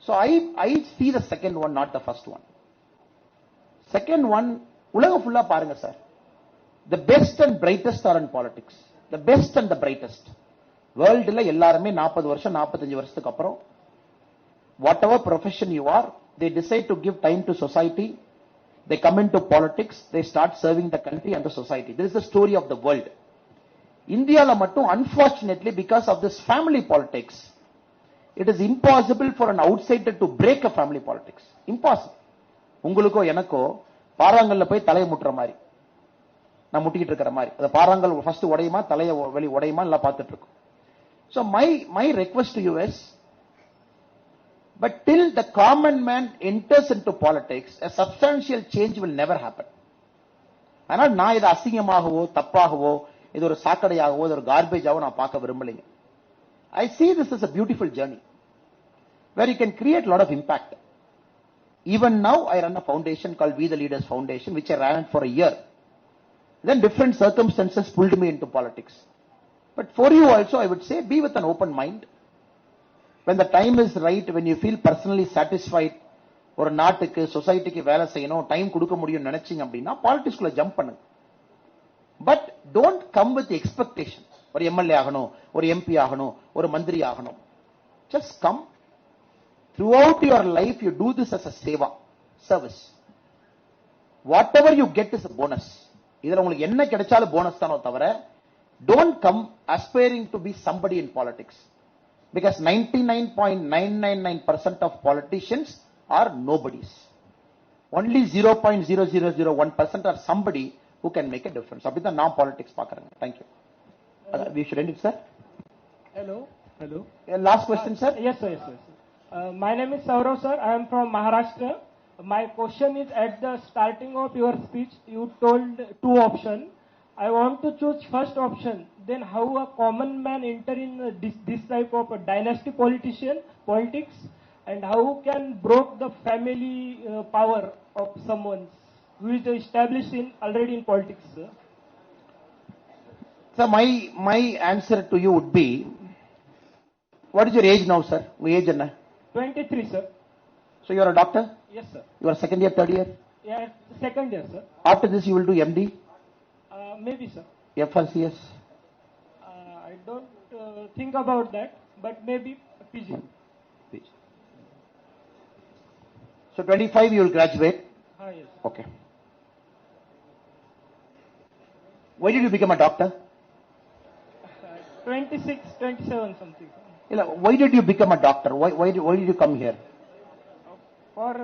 So I see the second one, not the first one. Second one, உலகம் ஃபுல்லா பாருங்க sir. The best and brightest are in politics. The best and the brightest. வேர்ல்டுல எல்லாருமே 40 வருஷம் 45 வருஷத்துக்கு அப்புறம் whatever profession you are, they decide to give time to society. They come into politics. They start serving the country and the society. This is the story of the world. Indiaல மட்டும் unfortunately because of this family politics, it is impossible for an outsider to break a family politics. Impossible. உங்களுக்கோ எனக்கோ பாறாங்கல்ல போய் தலையை முட்டுற மாதிரி, நான் முட்டிக்கிட்டு இருக்கிற மாதிரி, அந்த பாறாங்கல் ஃபர்ஸ்ட் உடையுமா தலையை வெளி உடையுமா எல்லாம் பார்த்துட்டு இருக்கோம். So my request to you is, but till the common man enters into politics, a substantial change will never happen. ஆனால் நான் இது அசிங்கமாகவோ தப்பாகவோ இது ஒரு சாக்கடையாகவோ இது ஒரு கார்பேஜாவோ நான் பார்க்க விரும்பலைங்க. I see this as a beautiful journey where you can create a lot of impact. Even now I run a foundation called We the Leaders Foundation, which I ran for a year. Then different circumstances pulled me into politics. But for you also I would say, be with an open mind. When the time is right, when you feel personally satisfied, ஒரு நாட்டுக்கு சொசைட்டிக்கு வேலை செய்யணும் time கொடுக்க முடியும் நினைச்சீங்க அப்படின்னா பாலிடிக்ஸ்குள்ள jump பண்ணுங்க. But don't come with expectation. ஒரு எம்எல்ஏ ஆகணும், ஒரு எம்பி ஆகணும், ஒரு மந்திரி ஆகணும். Just come. Throughout your life, you do this as a seva, service. Whatever you get is a bonus. இதுல உங்களுக்கு என்ன கிடைச்சாலும் போனஸ் தானோ தவிர, don't come aspiring to be somebody in politics. Because 99.999% of politicians are nobodies. Only 0.0001% are somebody who can make a difference. அப்படிதான் நான் politics பார்க்கறேன். Thank you. We should end it, sir. Hello. Last question, sir. Yes, sir. My name is Saurav, sir. I am from Maharashtra. My question is, at the starting of your speech, you told two options. I want to choose first option. Then how a common man enter in this type of a dynasty politics, and how can broke the family power of someone who is established already in politics, sir? So my answer to you would be, what is your age now, sir? Your age enna? 23, sir. So you are a doctor? Yes, sir. You are second year, third year? Yeah, second year, sir. After this you will do MD? Maybe, sir. FRCS? I don't think about that, but maybe PG. So 25 you will graduate? Yes. Okay. Why did you become a doctor? 26, 27 something. Why did you become a doctor? Why did you come here? For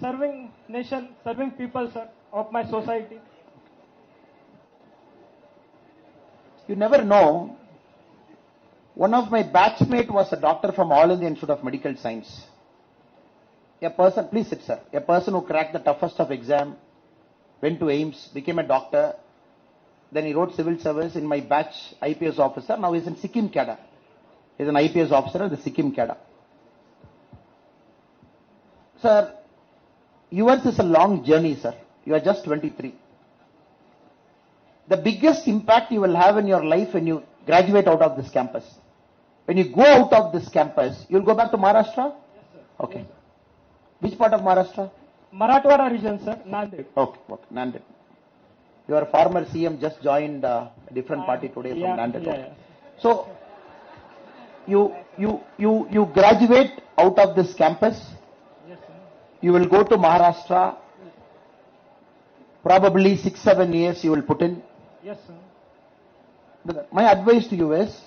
serving nation, serving people, sir, of my society. You never know. One of my batchmate was a doctor from All India Institute of Medical Science. A person, please sit, sir. A person who cracked the toughest of exam, went to AIIMS, became a doctor. Then he wrote civil service in my batch, IPS officer. Now he's in Sikkim cadre. He's an IPS officer in the Sikkim cadre. Sir, yours is a long journey, sir. You are just 23. The biggest impact you will have in your life when you graduate out of this campus. When you go out of this campus, you will go back to Maharashtra? Yes, sir. Okay. Yes, sir. Which part of Maharashtra? Marathwada region, sir, Nanded. Okay, Nanded. Your former CM just joined a different party today from Nanded. Yeah. So, you graduate out of this campus. Yes, sir. You will go to Maharashtra. Probably 6-7 years you will put in. Yes, sir. My advice to you is,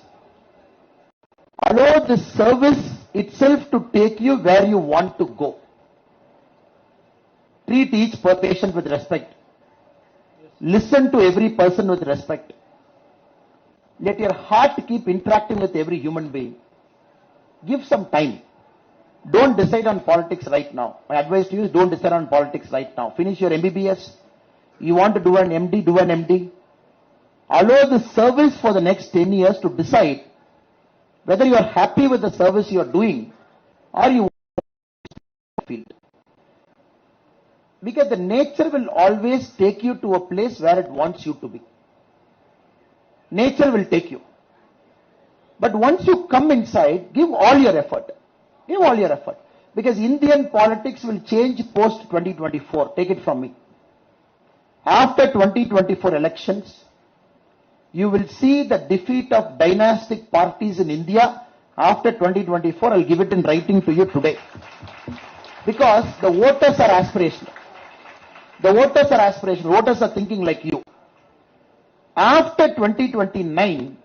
allow the service itself to take you where you want to go. Treat each patient with respect. Listen to every person with respect. Let your heart keep interacting with every human being. Give some time. Don't decide on politics right now. My advice to you is, don't decide on politics right now. Finish your MBBS. You want to do an MD, do an MD. Allow the service for the next 10 years to decide whether you are happy with the service you are doing or you field. Because the nature will always take you to a place where it wants you to be. Nature will take you. But once you come inside, give all your effort. Give all your effort. Because Indian politics will change post 2024. Take it from me. After 2024 elections, you will see the defeat of dynastic parties in India. After 2024, I'll give it in writing to you today. Because the voters are aspirational. The voters are aspirational. Voters are thinking like you. After 2029,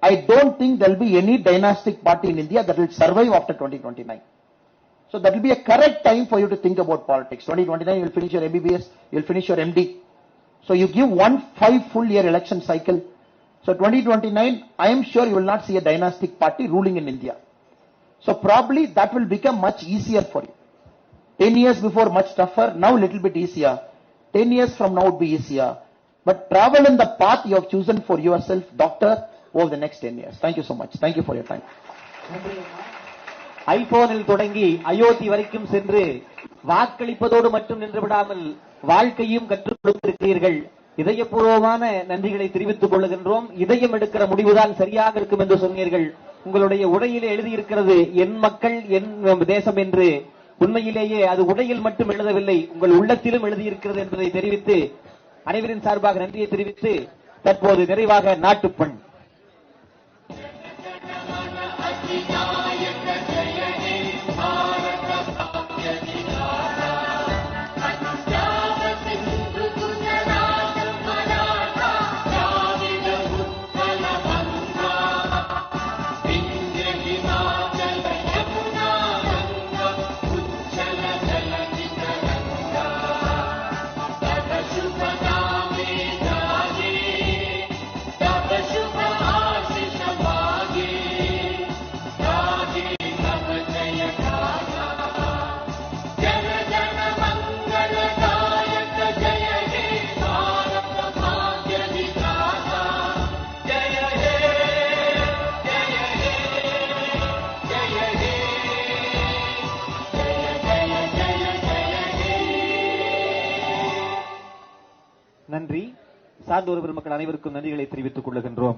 I don't think there will be any dynastic party in India that will survive after 2029. So that will be a correct time for you to think about politics. 2029, you will finish your MBBS, you will finish your MD. So you give 5 full year election cycle. So 2029, I am sure you will not see a dynastic party ruling in India. So probably that will become much easier for you. 10 years before much tougher, now a little bit easier. 10 years from now would be easier. But travel in the path you have chosen for yourself, doctor, over the next 10 years. Thank you so much. Thank you for your time. ஐபோனில் தொடங்கி அயோத்தி வரைக்கும் சென்று வாக்களிப்பதோடு மட்டும் நின்று விடாமல் வாழ்க்கையும் கற்றுக் கொடுத்திருக்கிறீர்கள். இதயபூர்வமான நன்றிகளை தெரிவித்துக் கொள்ளுகின்றோம். இதயம் எடுக்கிற முடிவுதான் சரியாக இருக்கும் என்று சொன்னீர்கள். உங்களுடைய உடையிலே எழுதியிருக்கிறது என் மக்கள் என் தேசம் என்று. உண்மையிலேயே அது உடையில் மட்டும் எழுதவில்லை, உங்கள் உள்ளத்திலும் எழுதியிருக்கிறது என்பதை தெரிவித்து அனைவரின் சார்பாக நன்றியை தெரிவித்து தற்போது நிறைவாக நாட்டுப்பண். நன்றி. சார்ந்தோர் பெருமக்கள் அனைவருக்கும் நன்றிகளை தெரிவித்துக் கொள்ளுகின்றோம்.